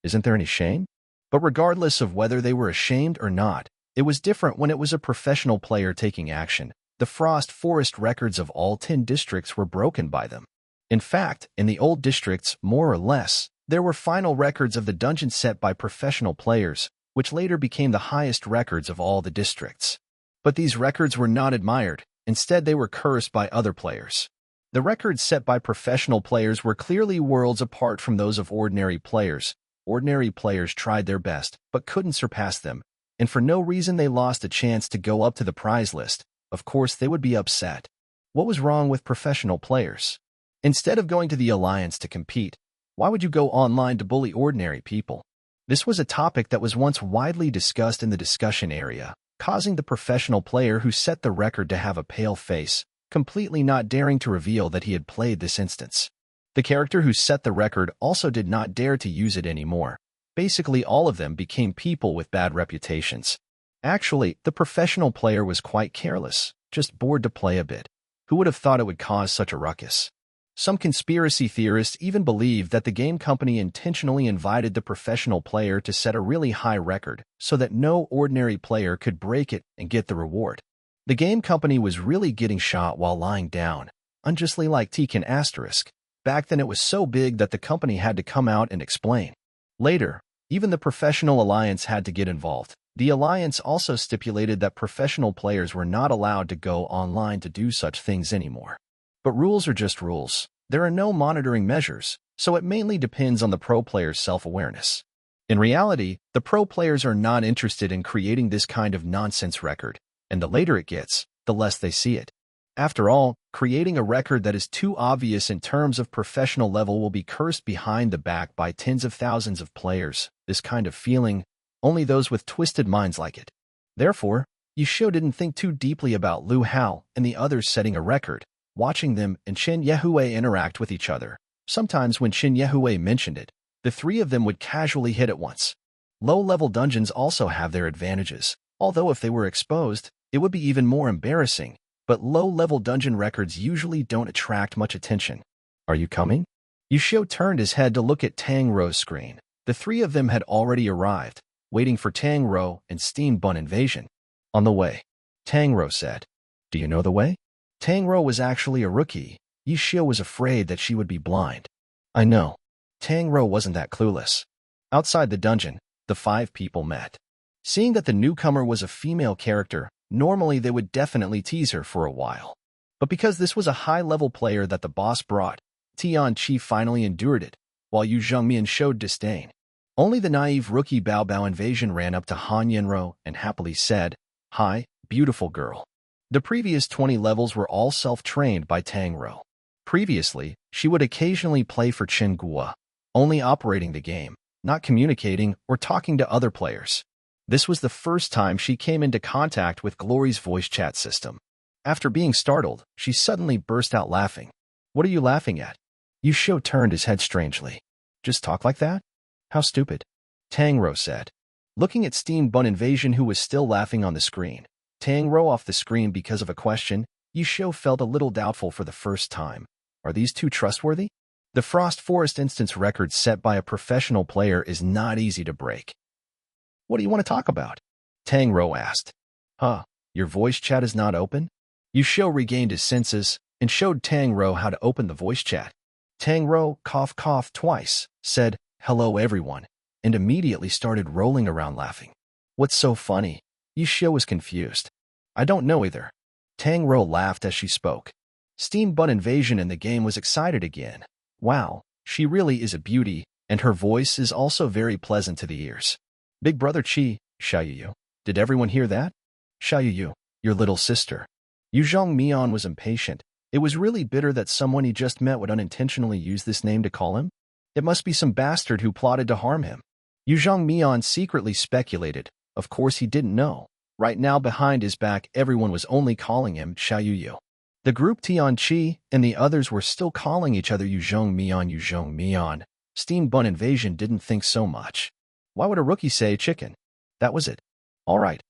A: Isn't there any shame? But regardless of whether they were ashamed or not, it was different when it was a professional player taking action. The Frost Forest records of all 10 districts were broken by them. In fact, in the old districts, more or less, there were final records of the dungeon set by professional players, which later became the highest records of all the districts. But these records were not admired. Instead, they were cursed by other players. The records set by professional players were clearly worlds apart from those of ordinary players. Ordinary players tried their best, but couldn't surpass them, and for no reason they lost a chance to go up to the prize list. Of course, they would be upset. What was wrong with professional players? Instead of going to the Alliance to compete, why would you go online to bully ordinary people? This was a topic that was once widely discussed in the discussion area, causing the professional player who set the record to have a pale face, completely not daring to reveal that he had played this instance. The character who set the record also did not dare to use it anymore. Basically, all of them became people with bad reputations. Actually, the professional player was quite careless, just bored to play a bit. Who would have thought it would cause such a ruckus? Some conspiracy theorists even believe that the game company intentionally invited the professional player to set a really high record so that no ordinary player could break it and get the reward. The game company was really getting shot while lying down, unjustly like Tekken Asterisk. Back then it was so big that the company had to come out and explain. Later, even the Professional Alliance had to get involved. The Alliance also stipulated that professional players were not allowed to go online to do such things anymore. But rules are just rules. There are no monitoring measures, so it mainly depends on the pro player's self-awareness. In reality, the pro players are not interested in creating this kind of nonsense record, and the later it gets, the less they see it. After all, creating a record that is too obvious in terms of professional level will be cursed behind the back by tens of thousands of players. This kind of feeling, only those with twisted minds like it. Therefore, Yishio didn't think too deeply about Lu Hao and the others setting a record, watching them and Chen Yehue interact with each other. Sometimes when Chen Yehue mentioned it, the three of them would casually hit at once. Low-level dungeons also have their advantages, although if they were exposed, it would be even more embarrassing. But low-level dungeon records usually don't attract much attention. Are you coming? Yishio turned his head to look at Tang Ro's screen. The three of them had already arrived, waiting for Tang Ro and Steam Bun Invasion. On the way, Tang Ro said, "Do you know the way?" Tang Ro was actually a rookie. Yishio was afraid that she would be blind. I know. Tang Ro wasn't that clueless. Outside the dungeon, the five people met. Seeing that the newcomer was a female character, normally they would definitely tease her for a while. But because this was a high-level player that the boss brought, Tian Qi finally endured it, while Yu Zhengmian showed disdain. Only the naive rookie Bao Bao Invasion ran up to Han Yanro and happily said, "Hi, beautiful girl." The previous 20 levels were all self-trained by Tang Ro. Previously, she would occasionally play for Chen Guo, only operating the game, not communicating or talking to other players. This was the first time she came into contact with Glory's voice chat system. After being startled, she suddenly burst out laughing. "What are you laughing at?" Yishio turned his head strangely. "Just talk like that? How stupid," Tang Ro said. Looking at Steam Bun Invasion, who was still laughing on the screen. Tang Ro off the screen because of a question, Yishio felt a little doubtful for the first time. Are these two trustworthy? The Frost Forest instance record set by a professional player is not easy to break. "What do you want to talk about?" Tang Ro asked. "Huh, your voice chat is not open?" Yishio regained his senses and showed Tang Ro how to open the voice chat. Tang Ro coughed twice, said, "Hello everyone," and immediately started rolling around laughing. "What's so funny?" Yishio was confused. "I don't know either." Tang Ro laughed as she spoke. Steam Bun Invasion in the game was excited again. Wow, she really is a beauty, and her voice is also very pleasant to the ears. Big Brother Chi, Xiaoyu. Did everyone hear that? Xiaoyu, your little sister. Yu Zhongmian was impatient. It was really bitter that someone he just met would unintentionally use this name to call him. It must be some bastard who plotted to harm him. Yu Zhongmian secretly speculated. Of course he didn't know. Right now behind his back everyone was only calling him Xiaoyu. The group Tianqi and the others were still calling each other Yu Zhongmian, Yu Zhongmian. Steam Bun Invasion didn't think so much. Why would a rookie say chicken? That was it. All right.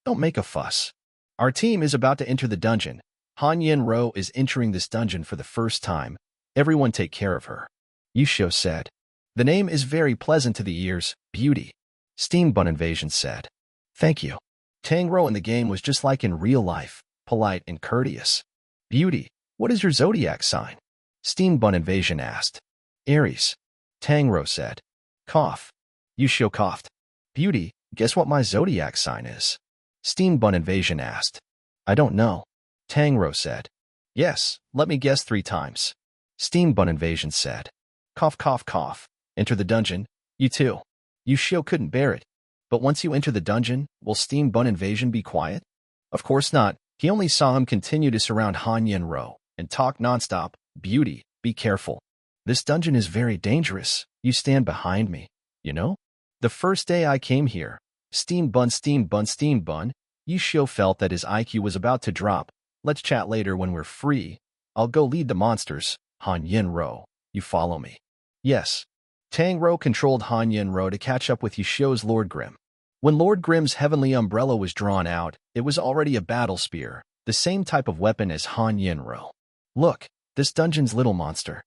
A: Don't make a fuss. Our team is about to enter the dungeon. Han Yen-ro is entering this dungeon for the first time. Everyone take care of her. Yusho said. The name is very pleasant to the ears, beauty. Steam Bun Invasion said. Thank you. Tang-ro in the game was just like in real life, polite and courteous. Beauty, what is your zodiac sign? Steam Bun Invasion asked. Aries. Tang-ro said. Cough. Yusho coughed. Beauty, guess what my zodiac sign is? Steam Bun Invasion asked. I don't know. Tang-ro said. Yes, let me guess 3 times. Steam Bun Invasion said. Cough, cough, cough. Enter the dungeon. You too. Yusho couldn't bear it. But once you enter the dungeon, will Steam Bun Invasion be quiet? Of course not. He only saw him continue to surround Han Yen-ro and talk nonstop. Beauty, be careful. This dungeon is very dangerous. You stand behind me. You know? The first day I came here, Steam Bun, Yusho felt that his IQ was about to drop. Let's chat later when we're free. I'll go lead the monsters. Han Yen-ro, you follow me? Yes. Tang-ro controlled Han Yen-ro to catch up with Yusho's Lord Grim. When Lord Grim's heavenly umbrella was drawn out, it was already a battle spear, the same type of weapon as Han Yen-ro. Look, this dungeon's little monster.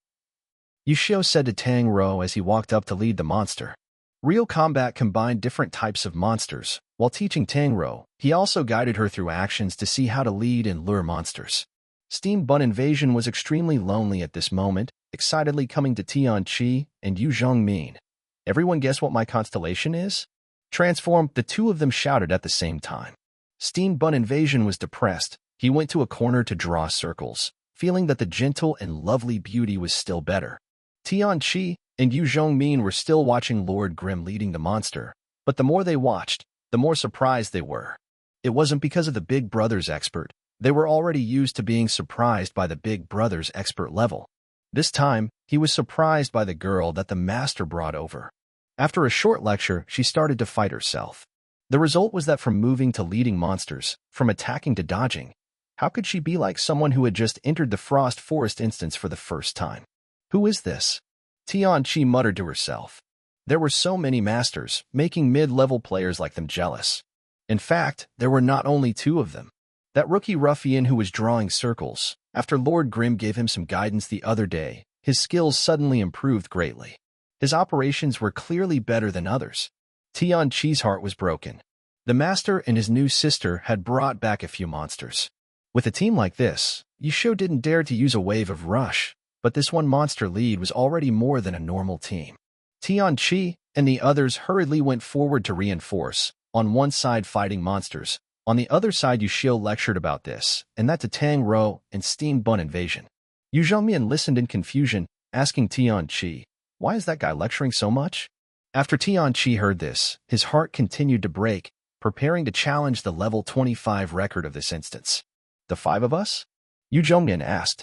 A: Yusho said to Tang-ro as he walked up to lead the monster. Real combat combined different types of monsters. While teaching Tang-ro, he also guided her through actions to see how to lead and lure monsters. Steam Bun Invasion was extremely lonely at this moment, excitedly coming to Tianqi and Yu Zhongmin. Everyone guess what my constellation is? Transform, the two of them shouted at the same time. Steam Bun Invasion was depressed. He went to a corner to draw circles, feeling that the gentle and lovely beauty was still better. Tianqi and Yu Zhongmin were still watching Lord Grim leading the monster, but the more they watched, the more surprised they were. It wasn't because of the Big Brother's expert. They were already used to being surprised by the Big Brother's expert level. This time, he was surprised by the girl that the master brought over. After a short lecture, she started to fight herself. The result was that from moving to leading monsters, from attacking to dodging, how could she be like someone who had just entered the Frost Forest instance for the first time? Who is this? Tianqi muttered to herself. There were so many masters, making mid-level players like them jealous. In fact, there were not only 2 of them. That rookie ruffian who was drawing circles, after Lord Grim gave him some guidance the other day, his skills suddenly improved greatly. His operations were clearly better than others. Tianqi's heart was broken. The master and his new sister had brought back a few monsters. With a team like this, Yusho didn't dare to use a wave of rush, but this one monster lead was already more than a normal team. Tianqi and the others hurriedly went forward to reinforce, on one side fighting monsters. On the other side, Yusho lectured about this, and that to Tang-ro and Steam Bun Invasion. Yu Zhongmian listened in confusion, asking Tianqi, why is that guy lecturing so much? After Tianqi heard this, his heart continued to break, preparing to challenge the level 25 record of this instance. The 5 of us? Yu Zhongmian asked.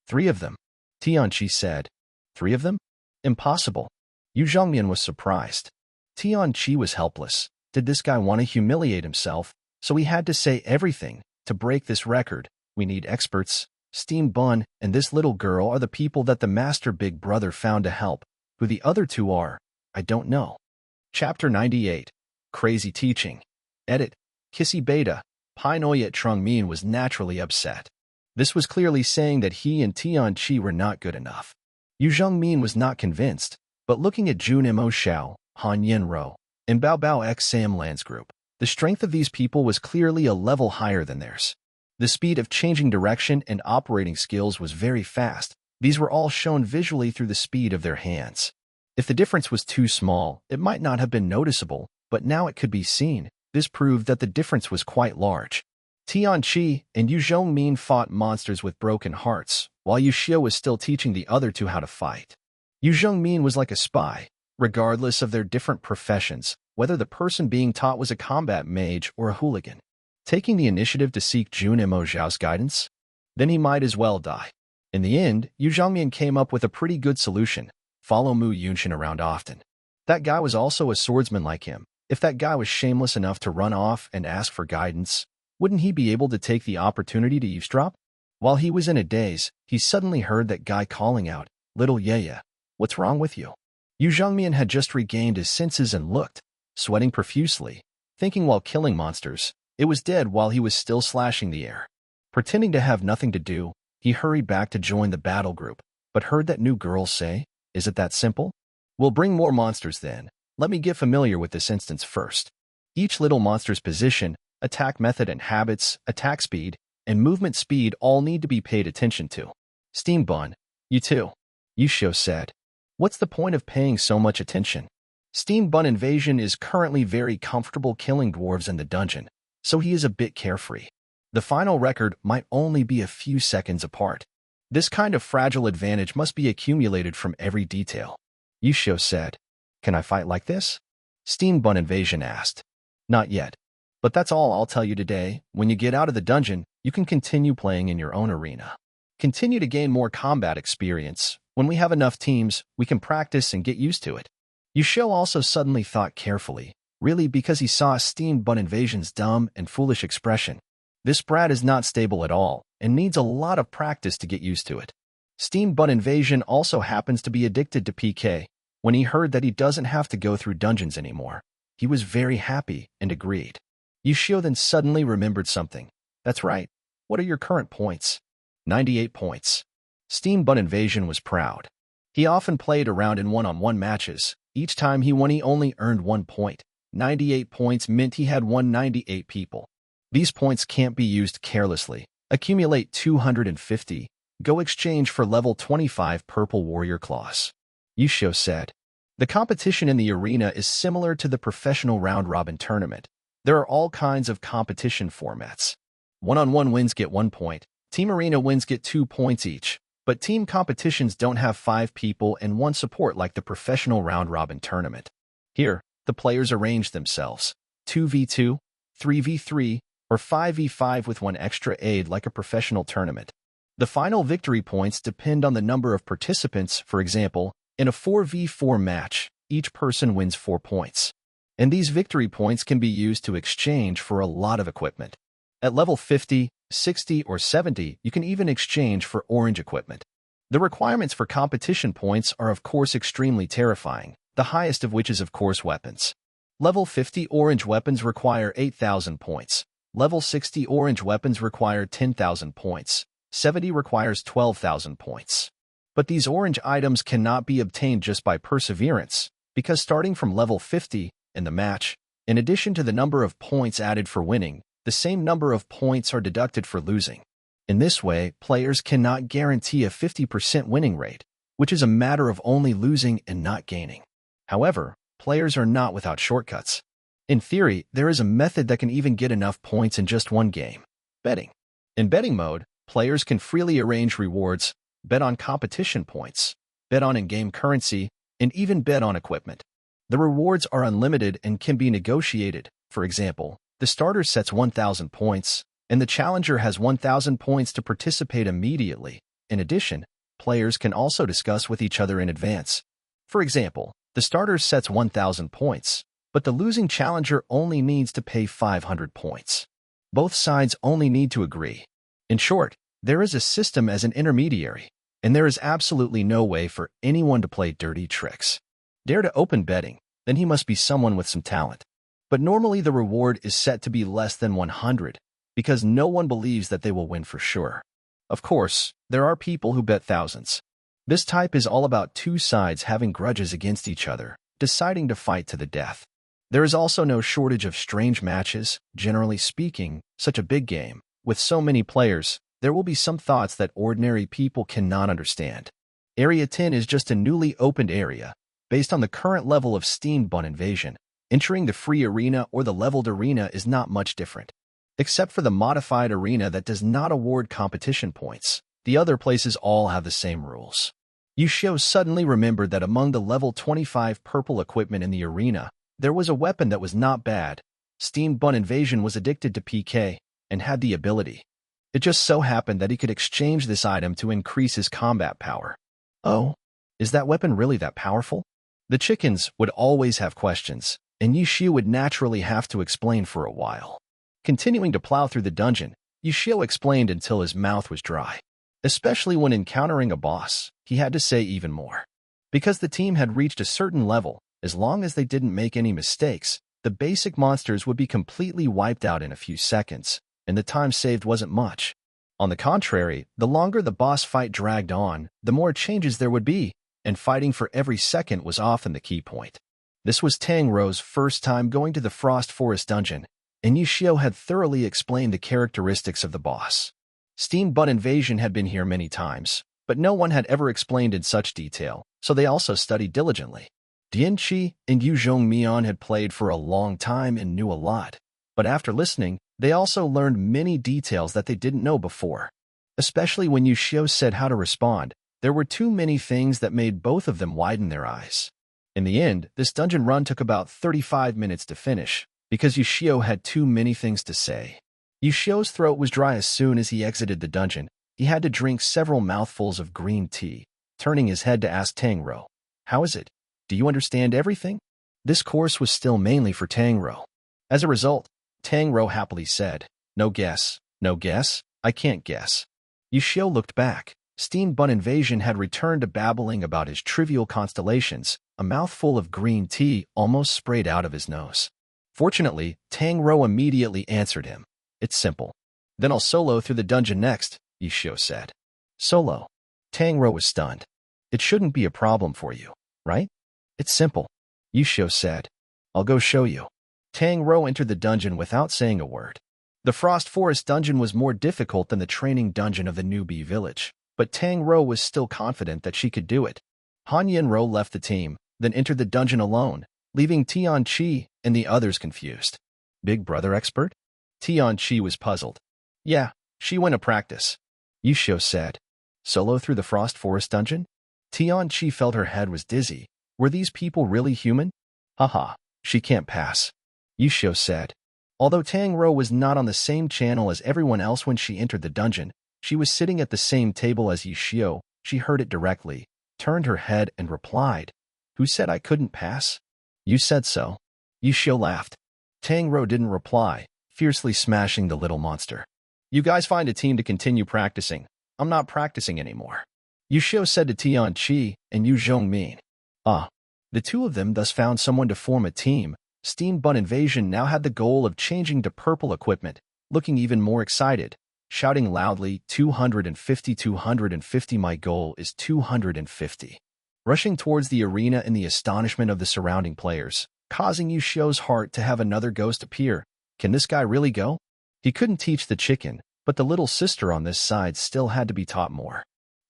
A: 3 of them. Tianqi said. 3 of them? Impossible. Yu Zhongmian was surprised. Tianqi was helpless. Did this guy want to humiliate himself? So he had to say everything. To break this record, we need experts. Steam Bun and this little girl are the people that the Master Big Brother found to help. Who the other 2 are, I don't know. Chapter 98. Crazy Teaching. Edit. Kissy Beta. Pinoyet Trungmin was naturally upset. This was clearly saying that he and Tianqi were not good enough. Yu Zhongmin was not convinced, but looking at Jun Mo Xiao, Han Yen-ro, and Bao Bao X Sam Land's group, the strength of these people was clearly a level higher than theirs. The speed of changing direction and operating skills was very fast. These were all shown visually through the speed of their hands. If the difference was too small, it might not have been noticeable, but now it could be seen. This proved that the difference was quite large. Tianqi and Yu Zhongmin fought monsters with broken hearts, while Yu Xiu was still teaching the other two how to fight. Yu Zhongmin was like a spy, regardless of their different professions, whether the person being taught was a combat mage or a hooligan. Taking the initiative to seek Jun Mo Zhao's guidance? Then he might as well die. In the end, Yu Zhongmin came up with a pretty good solution: follow Mu Yunshin around often. That guy was also a swordsman like him. If that guy was shameless enough to run off and ask for guidance, wouldn't he be able to take the opportunity to eavesdrop? While he was in a daze, he suddenly heard that guy calling out, "Little Yaya, what's wrong with you?" Yu Zhongmian had just regained his senses and looked, sweating profusely, thinking while killing monsters, it was dead while he was still slashing the air. Pretending to have nothing to do, he hurried back to join the battle group, but heard that new girl say, "Is it that simple? We'll bring more monsters then. Let me get familiar with this instance first." Each little monster's position, attack method and habits, attack speed, and movement speed all need to be paid attention to. "Steam Bun, you too," Yu Xiu said. "What's the point of paying so much attention?" Steam Bun Invasion is currently very comfortable killing dwarves in the dungeon, so he is a bit carefree. The final record might only be a few seconds apart. This kind of fragile advantage must be accumulated from every detail. Yu Xiu said. "Can I fight like this?" Steam Bun Invasion asked. "Not yet. But that's all I'll tell you today. When you get out of the dungeon, you can continue playing in your own arena. Continue to gain more combat experience. When we have enough teams, we can practice and get used to it." Yu Xiu also suddenly thought carefully, really because he saw Steam Bun Invasion's dumb and foolish expression. This brat is not stable at all, and needs a lot of practice to get used to it. Steam Bun Invasion also happens to be addicted to PK. When he heard that he doesn't have to go through dungeons anymore, he was very happy and agreed. Yu Xiu then suddenly remembered something. "That's right. What are your current points?" 98 points. Steam Bun Invasion was proud. He often played around in one-on-one matches. Each time he won, he only earned 1 point. 98 points meant he had won 98 people. These points can't be used carelessly. Accumulate 250. Go exchange for level 25 Purple Warrior Claws. Yu Xiu said. The competition in the arena is similar to the professional round-robin tournament. There are all kinds of competition formats. One-on-one wins get 1 point. Team arena wins get 2 points each. But team competitions don't have 5 people and 1 support like the professional round-robin tournament. Here, the players arrange themselves. 2v2, 3v3, or 5v5 with 1 extra aid like a professional tournament. The final victory points depend on the number of participants. For example, in a 4v4 match, each person wins 4 points. And these victory points can be used to exchange for a lot of equipment. At level 50, 60, or 70, you can even exchange for orange equipment. The requirements for competition points are of course extremely terrifying, the highest of which is of course weapons. Level 50 orange weapons require 8,000 points. Level 60 orange weapons require 10,000 points. 70 requires 12,000 points. But these orange items cannot be obtained just by perseverance, because starting from level 50 in the match, in addition to the number of points added for winning, the same number of points are deducted for losing. In this way, players cannot guarantee a 50% winning rate, which is a matter of only losing and not gaining. However, players are not without shortcuts. In theory, there is a method that can even get enough points in just one game: betting. In betting mode, players can freely arrange rewards, bet on competition points, bet on in-game currency, and even bet on equipment. The rewards are unlimited and can be negotiated. For example, the starter sets 1,000 points, and the challenger has 1,000 points to participate immediately. In addition, players can also discuss with each other in advance. For example, the starter sets 1,000 points, but the losing challenger only needs to pay 500 points. Both sides only need to agree. In short, there is a system as an intermediary, and there is absolutely no way for anyone to play dirty tricks. Dare to open betting, then he must be someone with some talent. But normally the reward is set to be less than 100, because no one believes that they will win for sure. Of course, there are people who bet thousands. This type is all about 2 sides having grudges against each other, deciding to fight to the death. There is also no shortage of strange matches. Generally speaking, such a big game, with so many players, there will be some thoughts that ordinary people cannot understand. Area 10 is just a newly opened area. Based on the current level of Steam Bun Invasion, entering the free arena or the leveled arena is not much different. Except for the modified arena that does not award competition points, the other places all have the same rules. Yushio suddenly remembered that among the level 25 purple equipment in the arena, there was a weapon that was not bad. Steam Bun Invasion was addicted to PK and had the ability. It just so happened that he could exchange this item to increase his combat power. Oh, is that weapon really that powerful? The chickens would always have questions, and Yushio would naturally have to explain for a while. Continuing to plow through the dungeon, Yushio explained until his mouth was dry. Especially when encountering a boss, he had to say even more. Because the team had reached a certain level, as long as they didn't make any mistakes, the basic monsters would be completely wiped out in a few seconds, and the time saved wasn't much. On the contrary, the longer the boss fight dragged on, the more changes there would be, and fighting for every second was often the key point. This was Tangro's first time going to the Frost Forest dungeon, and Yushio had thoroughly explained the characteristics of the boss. Steam Bun Invasion had been here many times, but no one had ever explained in such detail, so they also studied diligently. Dianchi and Yu Zhongmian had played for a long time and knew a lot, but after listening, they also learned many details that they didn't know before. Especially when Yushio said how to respond, there were too many things that made both of them widen their eyes. In the end, this dungeon run took about 35 minutes to finish, because Yushio had too many things to say. Yushio's throat was dry as soon as he exited the dungeon. He had to drink several mouthfuls of green tea, turning his head to ask Tangro, "How is it? Do you understand everything?" This course was still mainly for Tangro. As a result, Tangro happily said, no guess, I can't guess." Yushio looked back. Steam Bun Invasion had returned to babbling about his trivial constellations. A mouthful of green tea almost sprayed out of his nose. Fortunately, Tangro immediately answered him. "It's simple." "Then I'll solo through the dungeon next," Yushio said. "Solo?" Tangro was stunned. "It shouldn't be a problem for you, right? It's simple," Yushio said. "I'll go show you." Tangro entered the dungeon without saying a word. The Frost Forest dungeon was more difficult than the training dungeon of the newbie village, but Tangro was still confident that she could do it. Han Yinro left the team, then entered the dungeon alone, leaving Tianqi and the others confused. Big Brother expert? Tianqi was puzzled. "Yeah, she went to practice," Yushio said. "Solo through the Frost Forest dungeon?" Tianqi felt her head was dizzy. Were these people really human? "Haha, she can't pass," Yushio said. Although Tangro was not on the same channel as everyone else when she entered the dungeon, she was sitting at the same table as Yushio. She heard it directly, turned her head and replied, "Who said I couldn't pass?" "You said so." Yushio laughed. Tangro didn't reply, fiercely smashing the little monster. "You guys find a team to continue practicing. I'm not practicing anymore," Yushio said to Tianqi and Yu Zhongmin. The two of them thus found someone to form a team. Steam Bun Invasion now had the goal of changing to purple equipment, looking even more excited, shouting loudly, 250, 250, my goal is 250. Rushing towards the arena in the astonishment of the surrounding players, causing Yushio's heart to have another ghost appear. Can this guy really go? He couldn't teach the chicken, but the little sister on this side still had to be taught more.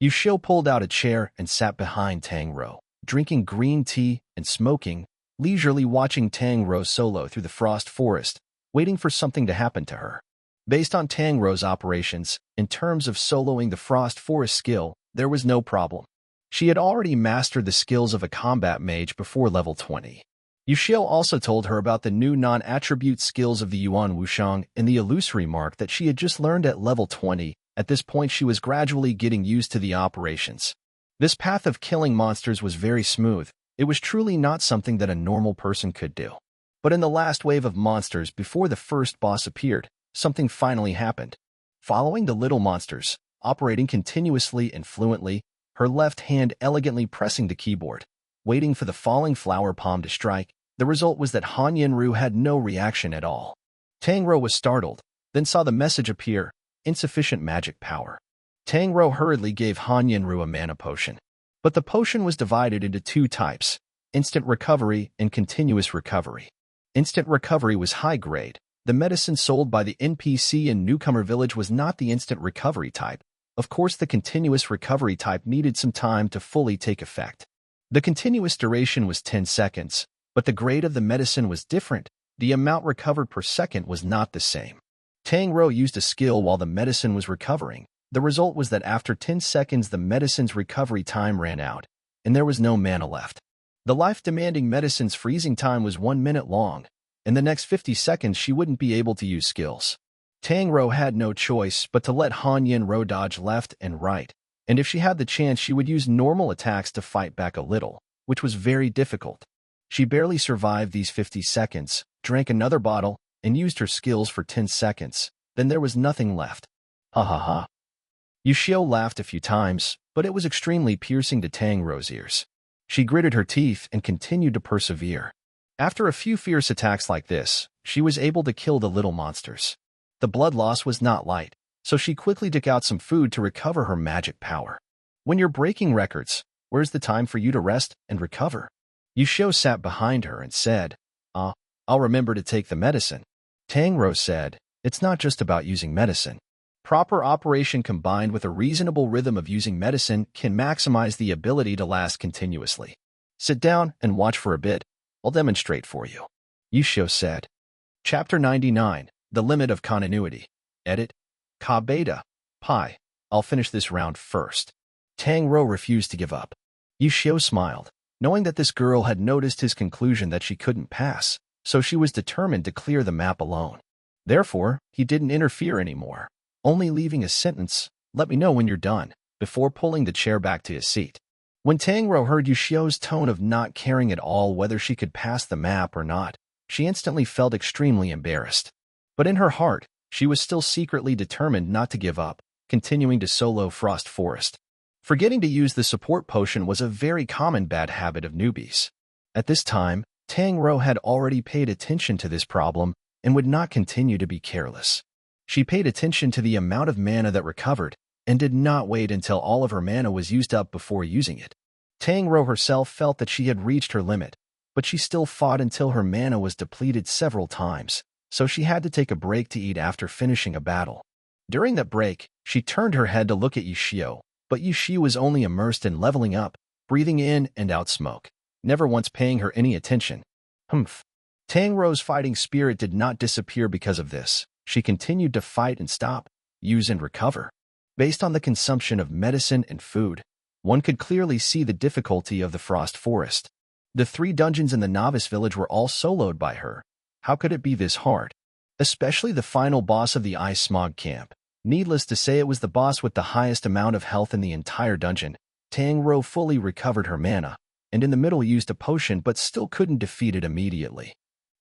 A: Yushio pulled out a chair and sat behind Tangro, drinking green tea and smoking, leisurely watching Tangro solo through the Frost Forest, waiting for something to happen to her. Based on Tangro's operations, in terms of soloing the Frost Forest skill, there was no problem. She had already mastered the skills of a combat mage before level 20. Yushio also told her about the new non-attribute skills of the Yuan Wushang and the illusory mark that she had just learned at level 20. At this point, she was gradually getting used to the operations. This path of killing monsters was very smooth. It was truly not something that a normal person could do. But in the last wave of monsters before the first boss appeared, something finally happened. Following the little monsters, operating continuously and fluently, her left hand elegantly pressing the keyboard, waiting for the falling flower palm to strike, the result was that Han Yinru had no reaction at all. Tangro was startled, then saw the message appear, insufficient magic power. Tangro hurriedly gave Han Yinru a mana potion. But the potion was divided into two types, instant recovery and continuous recovery. Instant recovery was high grade. The medicine sold by the NPC in Newcomer Village was not the instant recovery type. Of course, the continuous recovery type needed some time to fully take effect. The continuous duration was 10 seconds, but the grade of the medicine was different. The amount recovered per second was not the same. Tang Rou used a skill while the medicine was recovering. The result was that after 10 seconds the medicine's recovery time ran out, and there was no mana left. The life-demanding medicine's freezing time was 1 minute long. In the next 50 seconds she wouldn't be able to use skills. Tang Rou had no choice but to let Han Yin Rou dodge left and right, and if she had the chance she would use normal attacks to fight back a little, which was very difficult. She barely survived these 50 seconds, drank another bottle, and used her skills for 10 seconds. Then there was nothing left. Ha ha ha. Yuxiu laughed a few times, but it was extremely piercing to Tang Rou's ears. She gritted her teeth and continued to persevere. After a few fierce attacks like this, she was able to kill the little monsters. The blood loss was not light, so she quickly took out some food to recover her magic power. When you're breaking records, where's the time for you to rest and recover? Yuxiu sat behind her and said, I'll remember to take the medicine. Tang Rou said, it's not just about using medicine. Proper operation combined with a reasonable rhythm of using medicine can maximize the ability to last continuously. Sit down and watch for a bit. I'll demonstrate for you. Yuxiu said. Chapter 99, The Limit of Continuity. Edit. Ka Beta. Pi. I'll finish this round first. Tang Rou refused to give up. Yuxiu smiled, knowing that this girl had noticed his conclusion that she couldn't pass, so she was determined to clear the map alone. Therefore, he didn't interfere anymore, only leaving a sentence, let me know when you're done, before pulling the chair back to his seat. When Tang Rou heard Yuxiu's tone of not caring at all whether she could pass the map or not, she instantly felt extremely embarrassed. But in her heart, she was still secretly determined not to give up, continuing to solo Frost Forest. Forgetting to use the support potion was a very common bad habit of newbies. At this time, Tang Rou had already paid attention to this problem and would not continue to be careless. She paid attention to the amount of mana that recovered and did not wait until all of her mana was used up before using it. Tang Rou herself felt that she had reached her limit, but she still fought until her mana was depleted several times, so she had to take a break to eat after finishing a battle. During that break, she turned her head to look at Yuxiu, but Yuxiu was only immersed in leveling up, breathing in and out smoke, never once paying her any attention. Tang Rou's fighting spirit did not disappear because of this. She continued to fight and stop, use and recover. Based on the consumption of medicine and food, one could clearly see the difficulty of the Frost Forest. The 3 dungeons in the Novice Village were all soloed by her. How could it be this hard? Especially the final boss of the Ice Smog Camp. Needless to say, it was the boss with the highest amount of health in the entire dungeon. Tang Rou fully recovered her mana, and in the middle used a potion but still couldn't defeat it immediately.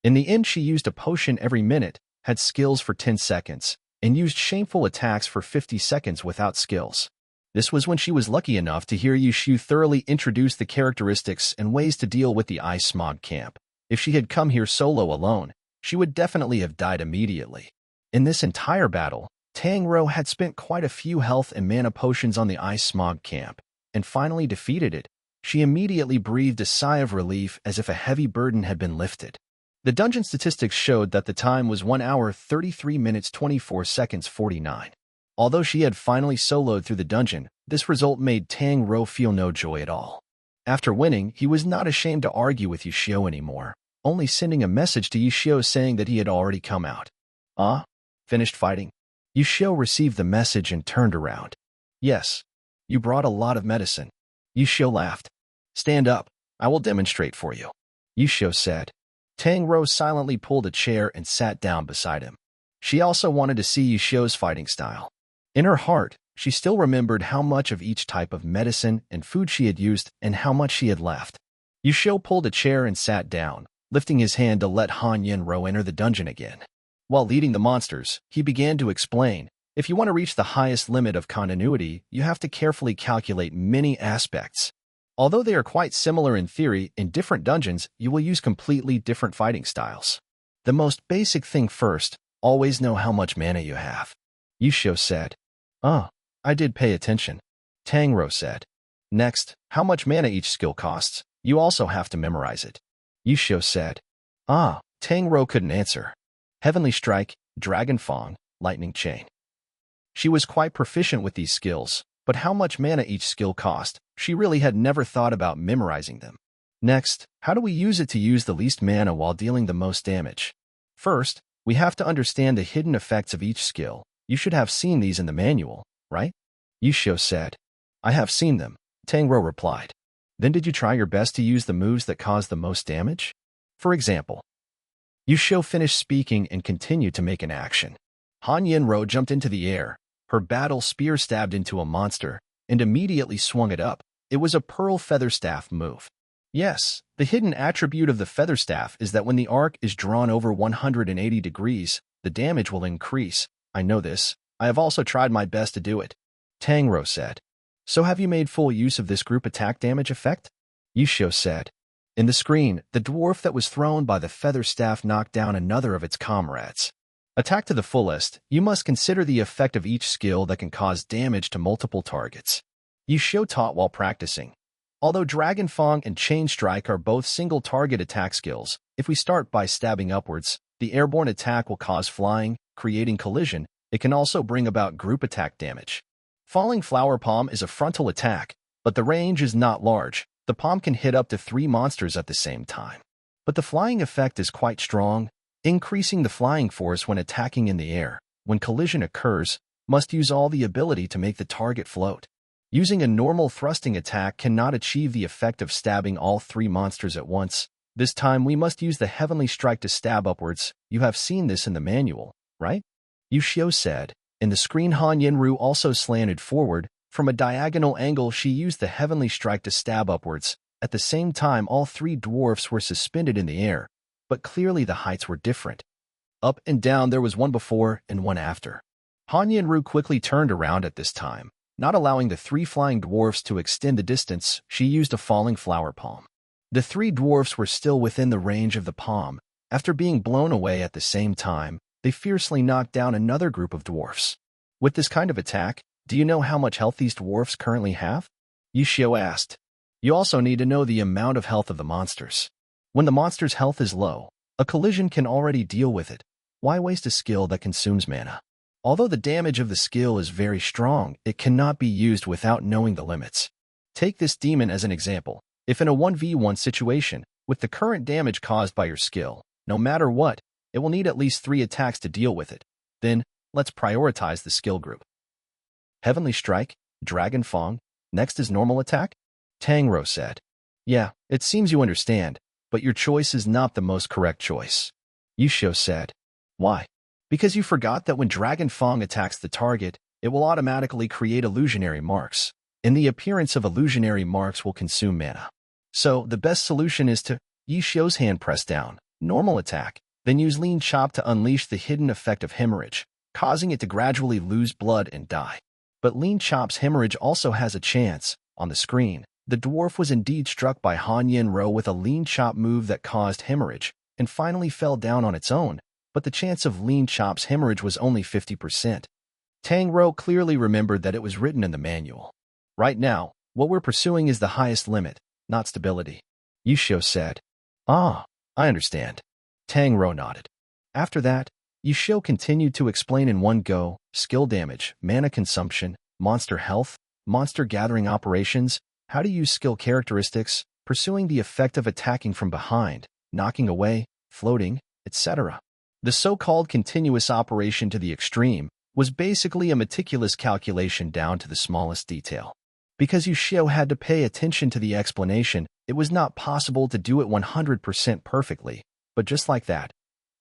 A: In the end, she used a potion every minute, had skills for 10 seconds, and used shameful attacks for 50 seconds without skills. This was when she was lucky enough to hear Yuxiu thoroughly introduce the characteristics and ways to deal with the Ice Smog Camp. If she had come here solo alone, she would definitely have died immediately. In this entire battle, Tang Rou had spent quite a few health and mana potions on the Ice Smog Camp, and finally defeated it. She immediately breathed a sigh of relief as if a heavy burden had been lifted. The dungeon statistics showed that the time was 1 hour 33 minutes 24 seconds 49. Although she had finally soloed through the dungeon, this result made Tang Rou feel no joy at all. After winning, he was not ashamed to argue with Yuxiu anymore, only sending a message to Yuxiu saying that he had already come out. Finished fighting? Yuxiu received the message and turned around. Yes. You brought a lot of medicine. Yuxiu laughed. Stand up. I will demonstrate for you. Yuxiu said. Tang Rou silently pulled a chair and sat down beside him. She also wanted to see Yuxiu's fighting style. In her heart, she still remembered how much of each type of medicine and food she had used and how much she had left. Yuxiu pulled a chair and sat down, lifting his hand to let Han Yin Rou enter the dungeon again. While leading the monsters, he began to explain, if you want to reach the highest limit of continuity, you have to carefully calculate many aspects. Although they are quite similar in theory, in different dungeons, you will use completely different fighting styles. The most basic thing first, always know how much mana you have. Yuxiu said. I did pay attention. Tang Rou said. Next, how much mana each skill costs, you also have to memorize it. Yuxiu said. Tang Rou couldn't answer. Heavenly Strike, Dragon Fang, Lightning Chain. She was quite proficient with these skills, but how much mana each skill cost, she really had never thought about memorizing them. Next, how do we use it to use the least mana while dealing the most damage? First, We have to understand the hidden effects of each skill. You should have seen these in the manual, right? Yishio said. I have seen them, Tangro replied. Then did you try your best to use the moves that cause the most damage? For example, Yishio finished speaking and continued to make an action. Han Yenro jumped into the air. Her battle spear stabbed into a monster and immediately swung it up. It was a pearl feather staff move. Yes, the hidden attribute of the feather staff is that when the arc is drawn over 180 degrees, the damage will increase. I know this. I have also tried my best to do it, Tangro said. So have you made full use of this group attack damage effect? Yishio said. In the screen, the dwarf that was thrown by the feather staff knocked down another of its comrades. Attack to the fullest, you must consider the effect of each skill that can cause damage to multiple targets. Yishio taught while practicing. Although Dragon Fang and Chain Strike are both single-target attack skills, if we start by stabbing upwards, the airborne attack will cause flying, creating collision. It can also bring about group attack damage. Falling Flower Palm is a frontal attack, but the range is not large. The palm can hit up to 3 monsters at the same time. But the flying effect is quite strong, increasing the flying force when attacking in the air. When collision occurs, must use all the ability to make the target float. Using a normal thrusting attack cannot achieve the effect of stabbing all 3 monsters at once. This time we must use the Heavenly Strike to stab upwards. You have seen this in the manual, right? Yishio said. In the screen, Han Yenru also slanted forward. From a diagonal angle, she used the Heavenly Strike to stab upwards. At the same time, all 3 dwarfs were suspended in the air, but clearly the heights were different. Up and down, there was one before and one after. Han Yenru quickly turned around at this time. Not allowing the 3 flying dwarfs to extend the distance, she used a falling flower palm. The 3 dwarfs were still within the range of the palm. After being blown away at the same time, they fiercely knocked down another group of dwarfs. With this kind of attack, do you know how much health these dwarfs currently have? Yishio asked. You also need to know the amount of health of the monsters. When the monster's health is low, a collision can already deal with it. Why waste a skill that consumes mana? Although the damage of the skill is very strong, it cannot be used without knowing the limits. Take this demon as an example. If in a 1v1 situation, with the current damage caused by your skill, no matter what, it will need at least 3 attacks to deal with it. Then, let's prioritize the skill group. Heavenly Strike, Dragon Fang, next is normal attack? Tangro said. Yeah, it seems you understand, but your choice is not the most correct choice. Yishio said. Why? Because you forgot that when Dragon Fang attacks the target, it will automatically create illusionary marks, and the appearance of illusionary marks will consume mana. So, the best solution is to Yishio's hand press down, normal attack, then use Lean Chop to unleash the hidden effect of hemorrhage, causing it to gradually lose blood and die. But Lean Chop's hemorrhage also has a chance. On the screen, the dwarf was indeed struck by Han Yenro with a Lean Chop move that caused hemorrhage, and finally fell down on its own, but the chance of Lean Chop's hemorrhage was only 50%. Tangro clearly remembered that it was written in the manual. Right now, what we're pursuing is the highest limit, not stability. Yishio said. Ah, I understand. Tangro nodded. After that, Yishio continued to explain in one go: skill damage, mana consumption, monster health, monster gathering operations, how to use skill characteristics, pursuing the effect of attacking from behind, knocking away, floating, etc. The so-called continuous operation to the extreme was basically a meticulous calculation down to the smallest detail. Because Yishio had to pay attention to the explanation, it was not possible to do it 100% perfectly, but just like that,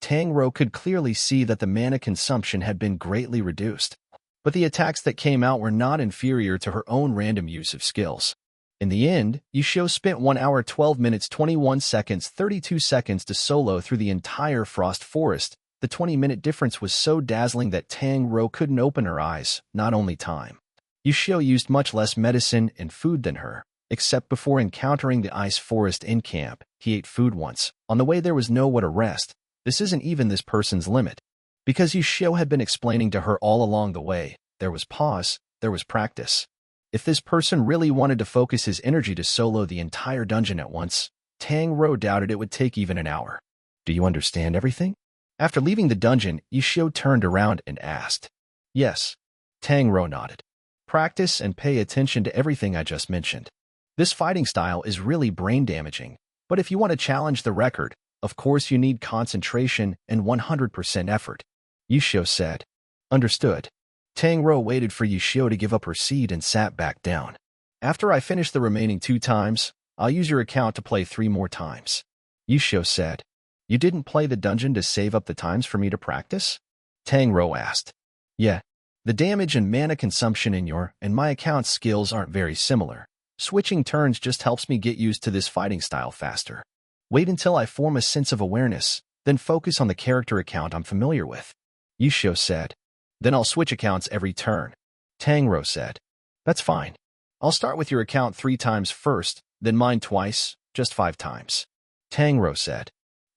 A: Tangro could clearly see that the mana consumption had been greatly reduced. But the attacks that came out were not inferior to her own random use of skills. In the end, Yishio spent 1 hour 12 minutes 21 seconds 32 seconds to solo through the entire Frost Forest. The 20-minute difference was so dazzling that Tangro couldn't open her eyes. Not only time. Yishio used much less medicine and food than her, except before encountering the ice forest in camp. He ate food once. On the way there was nowhere to rest. This isn't even this person's limit. Because Yishio had been explaining to her all along the way, there was pause, there was practice. If this person really wanted to focus his energy to solo the entire dungeon at once, Tangro doubted it would take even an hour. Do you understand everything? After leaving the dungeon, Yishio turned around and asked. Yes. Tangro nodded. Practice and pay attention to everything I just mentioned. This fighting style is really brain damaging, but if you want to challenge the record, Of course you need concentration and 100% effort. Yushio said. Understood. Tang Ro waited for Yushio to give up her seat and sat back down. After I finish the remaining 2 times, I'll use your account to play 3 more times. Yushio said. You didn't play the dungeon to save up the times for me to practice? Tang Ro asked. Yeah. The damage and mana consumption in your and my account skills aren't very similar. Switching turns just helps me get used to this fighting style faster. Wait until I form a sense of awareness, then focus on the character account I'm familiar with. Yushio said. Then I'll switch accounts every turn. Tang Ro said. That's fine. I'll start with your account 3 times first, then mine twice, just 5 times. Tang Ro said.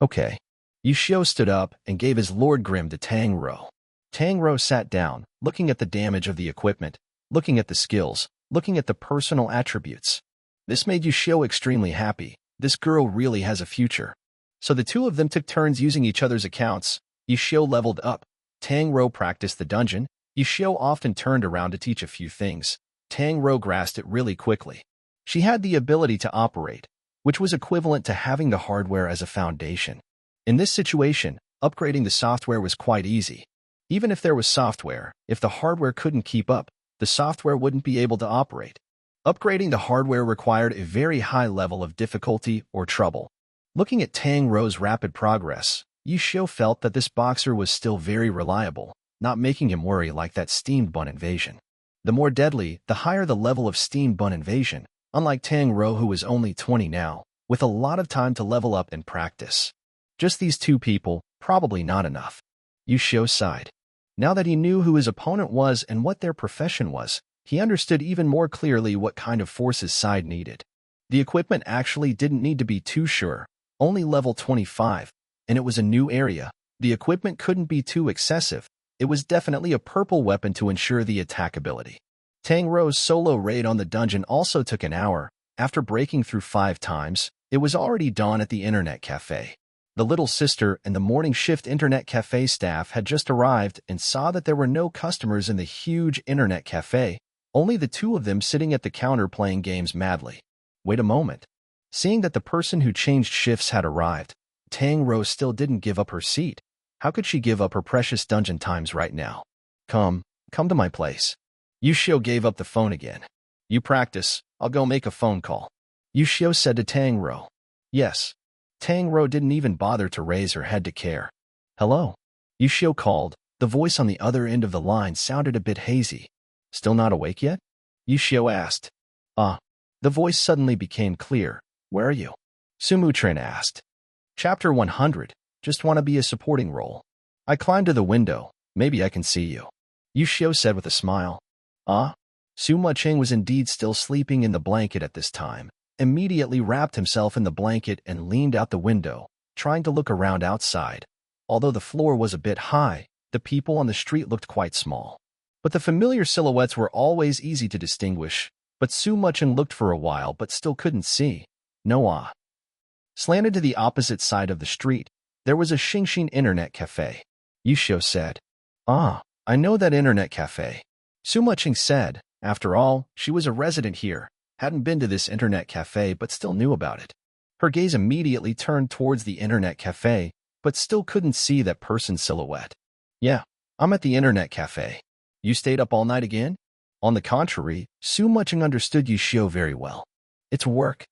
A: Okay. Yushio stood up and gave his Lord Grim to Tang Ro. Tang Ro sat down, looking at the damage of the equipment, looking at the skills, looking at the personal attributes. This made Yushio extremely happy. This girl really has a future. So the 2 of them took turns using each other's accounts. Yushio leveled up. Tang Ro practiced the dungeon. Yushio often turned around to teach a few things. Tang Ro grasped it really quickly. She had the ability to operate, which was equivalent to having the hardware as a foundation. In this situation, upgrading the software was quite easy. Even if there was software, if the hardware couldn't keep up, the software wouldn't be able to operate. Upgrading the hardware required a very high level of difficulty or trouble. Looking at Tang Ro's rapid progress, Yushio felt that this boxer was still very reliable, not making him worry like that steamed bun invasion. The more deadly, the higher the level of steamed bun invasion, unlike Tang Ro who was only 20 now, with a lot of time to level up and practice. Just these 2 people, probably not enough. Yushio sighed. Now that he knew who his opponent was and what their profession was, he understood even more clearly what kind of force his side needed. The equipment actually didn't need to be too sure, only level 25, and it was a new area. The equipment couldn't be too excessive. It was definitely a purple weapon to ensure the attack ability. Tang Ro's solo raid on the dungeon also took an hour. After breaking through 5 times, it was already dawn at the internet cafe. The little sister and the morning shift internet cafe staff had just arrived and saw that there were no customers in the huge internet cafe, only the 2 of them sitting at the counter playing games madly. Wait a moment. Seeing that the person who changed shifts had arrived, Tang Ro still didn't give up her seat. How could she give up her precious dungeon times right now? Come to my place. Yushio gave up the phone again. You practice, I'll go make a phone call. Yushio said to Tang Ro. Yes. Tang Ro didn't even bother to raise her head to care. Hello? Yushio called. The voice on the other end of the line sounded a bit hazy. Still not awake yet? Yushio asked. The voice suddenly became clear. Where are you? Sumutrin asked. Chapter 100. Just want to be a supporting role. I climbed to the window. Maybe I can see you. Yushio said with a smile. Suma Ching was indeed still sleeping in the blanket at this time, immediately wrapped himself in the blanket and leaned out the window, trying to look around outside. Although the floor was a bit high, the people on the street looked quite small. But the familiar silhouettes were always easy to distinguish, but Suma Ching looked for a while but still couldn't see. No. Slanted to the opposite side of the street, there was a Xingxin internet cafe. Yushio said. I know that internet cafe. Suma Ching said. After all, she was a resident here, hadn't been to this internet cafe but still knew about it. Her gaze immediately turned towards the internet cafe, but still couldn't see that person's silhouette. Yeah, I'm at the internet cafe. You stayed up all night again? On the contrary, Suma Ching understood Yushio very well. It's work.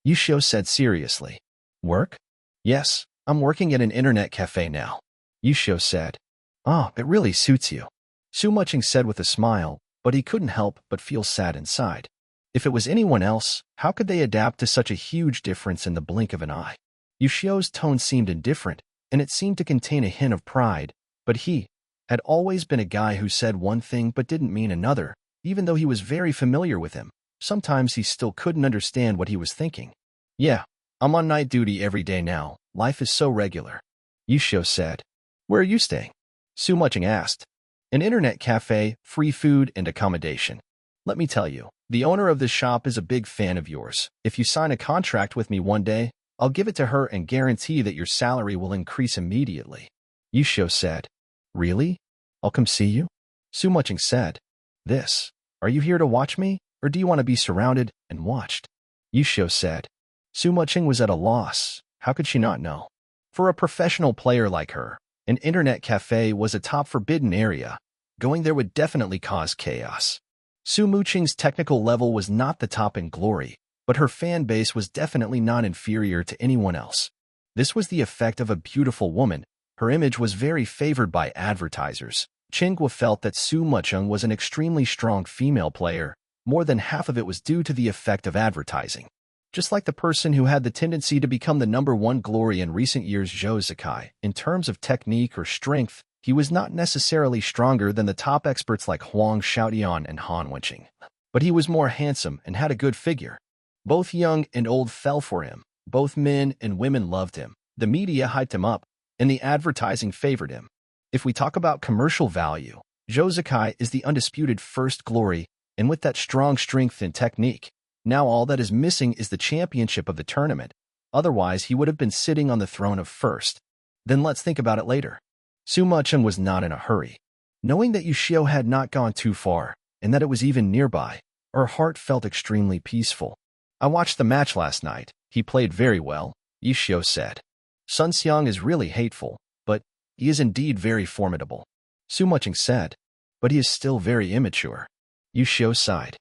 A: Yushio said seriously. Work? Yes, I'm working at an internet cafe now. Yushio said. It really suits you. Suma Ching said with a smile, but he couldn't help but feel sad inside. If it was anyone else, how could they adapt to such a huge difference in the blink of an eye? Yushio's tone seemed indifferent, and it seemed to contain a hint of pride, but he had always been a guy who said one thing but didn't mean another, even though he was very familiar with him. Sometimes he still couldn't understand what he was thinking. Yeah, I'm on night duty every day now. Life is so regular. Yushio said. Where are you staying? Suma Ching asked. An internet cafe, free food and accommodation. Let me tell you, the owner of this shop is a big fan of yours. If you sign a contract with me one day, I'll give it to her and guarantee that your salary will increase immediately. Yushio said. Really? I'll come see you? Suma Ching said. Are you here to watch me, or do you want to be surrounded and watched? Yushio said. Suma Ching was at a loss. How could she not know? For a professional player like her, an internet cafe was a top forbidden area. Going there would definitely cause chaos. Su Muqing's technical level was not the top in glory, but her fan base was definitely not inferior to anyone else. This was the effect of a beautiful woman. Her image was very favored by advertisers. Guo felt that Su Muqing was an extremely strong female player. More than half of it was due to the effect of advertising. Just like the person who had the tendency to become the #1 glory in recent years, Zhou Zikai, in terms of technique or strength, he was not necessarily stronger than the top experts like Huang Xiaotian and Han Wenqing. But he was more handsome and had a good figure. Both young and old fell for him. Both men and women loved him. The media hyped him up, and the advertising favored him. If we talk about commercial value, Zhou Zikai is the undisputed first glory, and with that strong strength and technique, now all that is missing is the championship of the tournament. Otherwise, he would have been sitting on the throne of first. Then let's think about it later. Su Muqing was not in a hurry. Knowing that Yu Xiao had not gone too far, and that it was even nearby, her heart felt extremely peaceful. I watched the match last night. He played very well, Yu Xiao said. Sun Xiang is really hateful, but he is indeed very formidable, Su Muqing said. But he is still very immature. Yu Xiao sighed.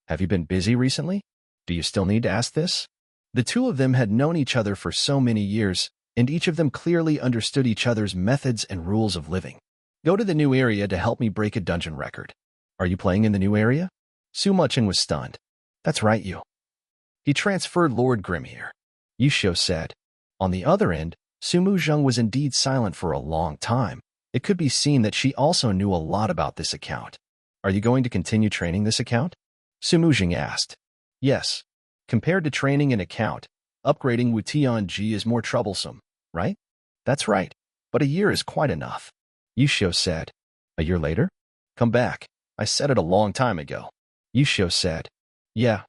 A: Have you been busy recently? Do you still need to ask this? The two of them had known each other for so many years, and each of them clearly understood each other's methods and rules of living. Go to the new area to help me break a dungeon record. Are you playing in the new area? Su Muqing was stunned. That's right, Yu. He transferred Lord Grimhier, Yu Xiao said. On the other end, Su Muqing was indeed silent for a long time. It could be seen that she also knew a lot about this account. Are you going to continue training this account? Su Muqing asked. Yes. Compared to training an account, upgrading Wu Tianji is more troublesome, right? That's right. But a year is quite enough, Yu Xiao said. A year later? Come back. I said it a long time ago, Yu Xiao said. Yeah.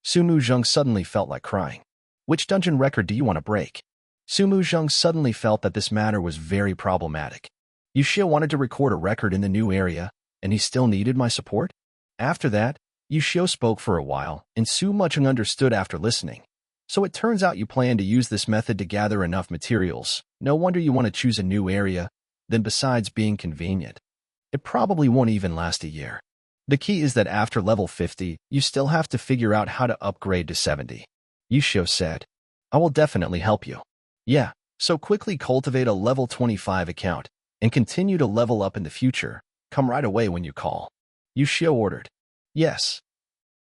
A: Su Muqing suddenly felt like crying. Which dungeon record do you want to break? Su Muqing suddenly felt that this matter was very problematic. Yu Xiao wanted to record a record in the new area, and he still needed my support? After that, Yu Xiao spoke for a while, and Su Muqing understood after listening. So it turns out you plan to use this method to gather enough materials. No wonder you want to choose a new area. Then besides being convenient, it probably won't even last a year. The key is that after level 50, you still have to figure out how to upgrade to 70. Yu Xiao said. I will definitely help you. Yeah, so quickly cultivate a level 25 account, and continue to level up in the future. Come right away when you call, Yu Xiao ordered. Yes.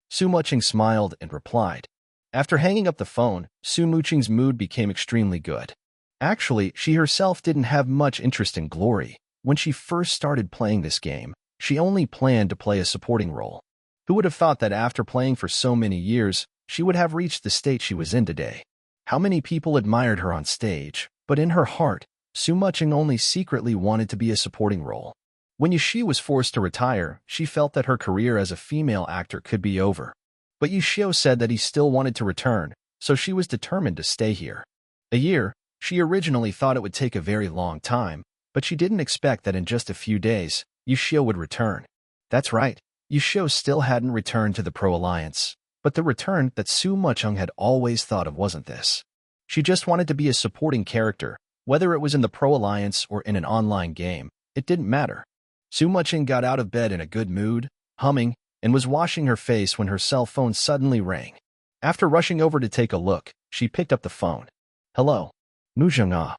A: Su Muqing smiled and replied. After hanging up the phone, Su Muqing's mood became extremely good. Actually, she herself didn't have much interest in glory. When she first started playing this game, she only planned to play a supporting role. Who would have thought that after playing for so many years, she would have reached the state she was in today? How many people admired her on stage, but in her heart, Su Muqing only secretly wanted to be a supporting role. When Yu Xiao was forced to retire, she felt that her career as a female actor could be over. But Yu Xiao said that he still wanted to return, so she was determined to stay here. A year, she originally thought it would take a very long time, but she didn't expect that in just a few days, Yu Xiao would return. That's right, Yu Xiao still hadn't returned to the Pro Alliance, but the return that Su Muqing had always thought of wasn't this. She just wanted to be a supporting character, whether it was in the Pro Alliance or in an online game, it didn't matter. Su Muqing got out of bed in a good mood, humming, and was washing her face when her cell phone suddenly rang. After rushing over to take a look, she picked up the phone. Hello. Muqing ah.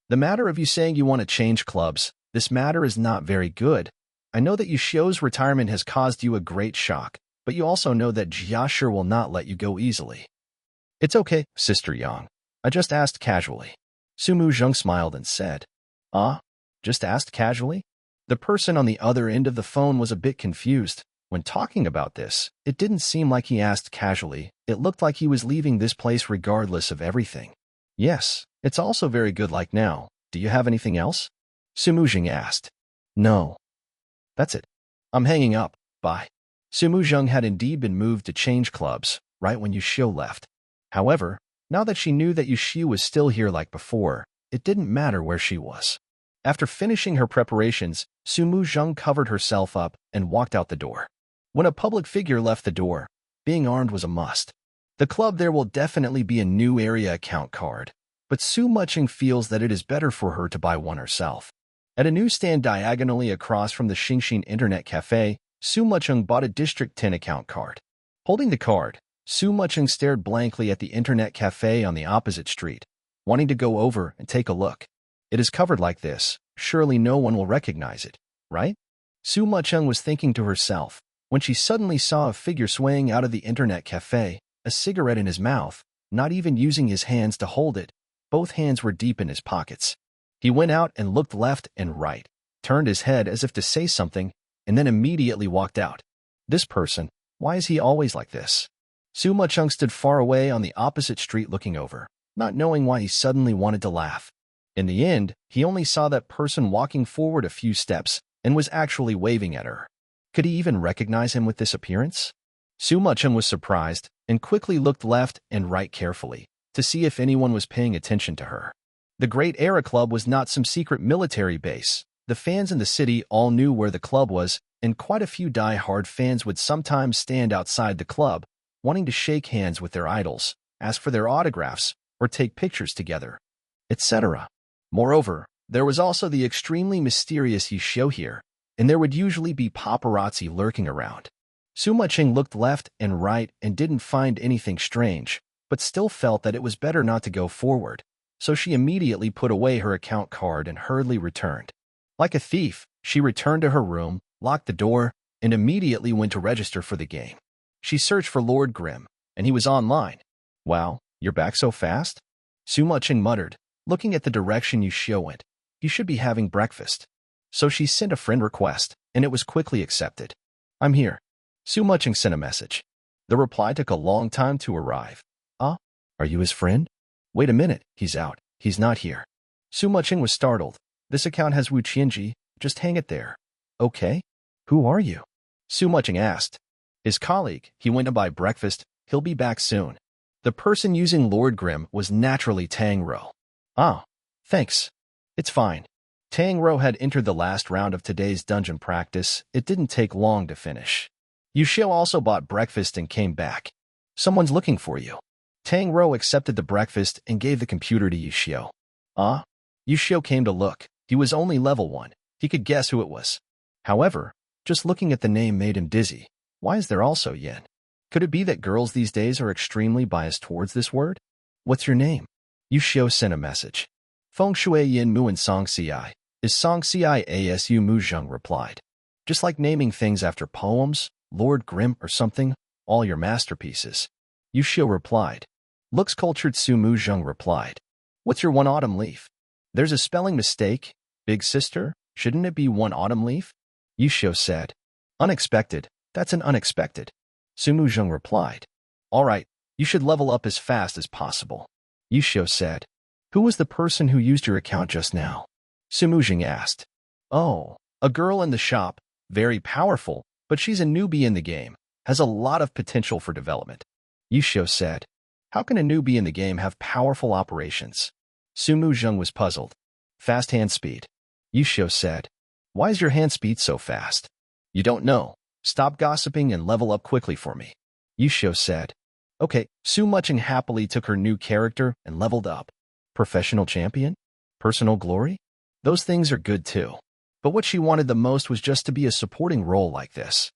A: The matter of you saying you want to change clubs, this matter is not very good. I know that Yu Xiao's retirement has caused you a great shock, but you also know that Jiashir will not let you go easily. It's okay, Sister Yang. I just asked casually. Su Muqing smiled and said. Just asked casually? The person on the other end of the phone was a bit confused. When talking about this, it didn't seem like he asked casually. It looked like he was leaving this place regardless of everything. Yes, it's also very good like now. Do you have anything else? Su Muqing asked. No. That's it. I'm hanging up. Bye. Su Muqing had indeed been moved to change clubs, right when Yu Xiao left. However, now that she knew that Yu Xiao was still here like before, it didn't matter where she was. After finishing her preparations, Su Muqing covered herself up and walked out the door. When a public figure left the door, being armed was a must. The club there will definitely be a new area account card. but Su Muching feels that it is better for her to buy one herself. At a newsstand diagonally across from the Xingxin Internet Cafe, Su Muching bought a District 10 account card. Holding the card, Su Muching stared blankly at the Internet Cafe on the opposite street, wanting to go over and take a look. It is covered like this, surely no one will recognize it, right? Su Muching was thinking to herself, when she suddenly saw a figure swaying out of the Internet Cafe, a cigarette in his mouth, not even using his hands to hold it. Both hands were deep in his pockets. He went out and looked left and right, turned his head as if to say something, and then immediately walked out. This person, why is he always like this? Su Muching stood far away on the opposite street looking over, not knowing why he suddenly wanted to laugh. In the end, he only saw that person walking forward a few steps and was actually waving at her. Could he even recognize him with this appearance? Su Muching was surprised and quickly looked left and right carefully to see if anyone was paying attention to her. The Great Era Club was not some secret military base. The fans in the city all knew where the club was, and quite a few die-hard fans would sometimes stand outside the club, wanting to shake hands with their idols, ask for their autographs, or take pictures together, etc. Moreover, there was also the extremely mysterious Yishio here, and there would usually be paparazzi lurking around. Su Muching looked left and right and didn't find anything strange, but still felt that it was better not to go forward, so she immediately put away her account card and hurriedly returned. Like a thief, she returned to her room, locked the door, and immediately went to register for the game. She searched for Lord Grimm, and he was online. Wow, you're back so fast? Su Muching muttered, looking at the direction Yishio went. You should be having breakfast. So she sent a friend request, and it was quickly accepted. I'm here. Su Muching sent a message. The reply took a long time to arrive. Are you his friend? Wait a minute, he's out. He's not here. Su Muching was startled. This account has Wu Qianji, just hang it there. Okay? Who are you? Su Muching asked. His colleague, he went to buy breakfast, he'll be back soon. The person using Lord Grimm was naturally Tang Ro. Thanks. It's fine. Tang Ro had entered the last round of today's dungeon practice. It didn't take long to finish. Yishio also bought breakfast and came back. Someone's looking for you. Tang Ro accepted the breakfast and gave the computer to Yishio. Yishio came to look. He was only level 1. He could guess who it was. However, just looking at the name made him dizzy. Why is there also yen? Could it be that girls these days are extremely biased towards this word? What's your name? Yishio sent a message. Feng Shui Yin Muan Song Ci. Is Song Ci Asu Mu Zheng replied. Just like naming things after poems, Lord Grimm or something, all your masterpieces. Yishio replied. Looks cultured Su Mu Zheng replied. What's your one autumn leaf? There's a spelling mistake, big sister, shouldn't it be one autumn leaf? Yishio said. Unexpected, that's an unexpected. Su Mu Zheng replied. Alright, you should level up as fast as possible. Yishio said. Who was the person who used your account just now? Su Mu Zheng asked. Oh, a girl in the shop, very powerful, but she's a newbie in the game, has a lot of potential for development. Yishio said. How can a newbie in the game have powerful operations? Su Mu Zheng was puzzled. Fast hand speed. Yishio said. Why is your hand speed so fast? You don't know. Stop gossiping and level up quickly for me. Yishio said. Okay, Su Muching happily took her new character and leveled up. Professional champion? Personal glory? Those things are good too. But what she wanted the most was just to be a supporting role like this.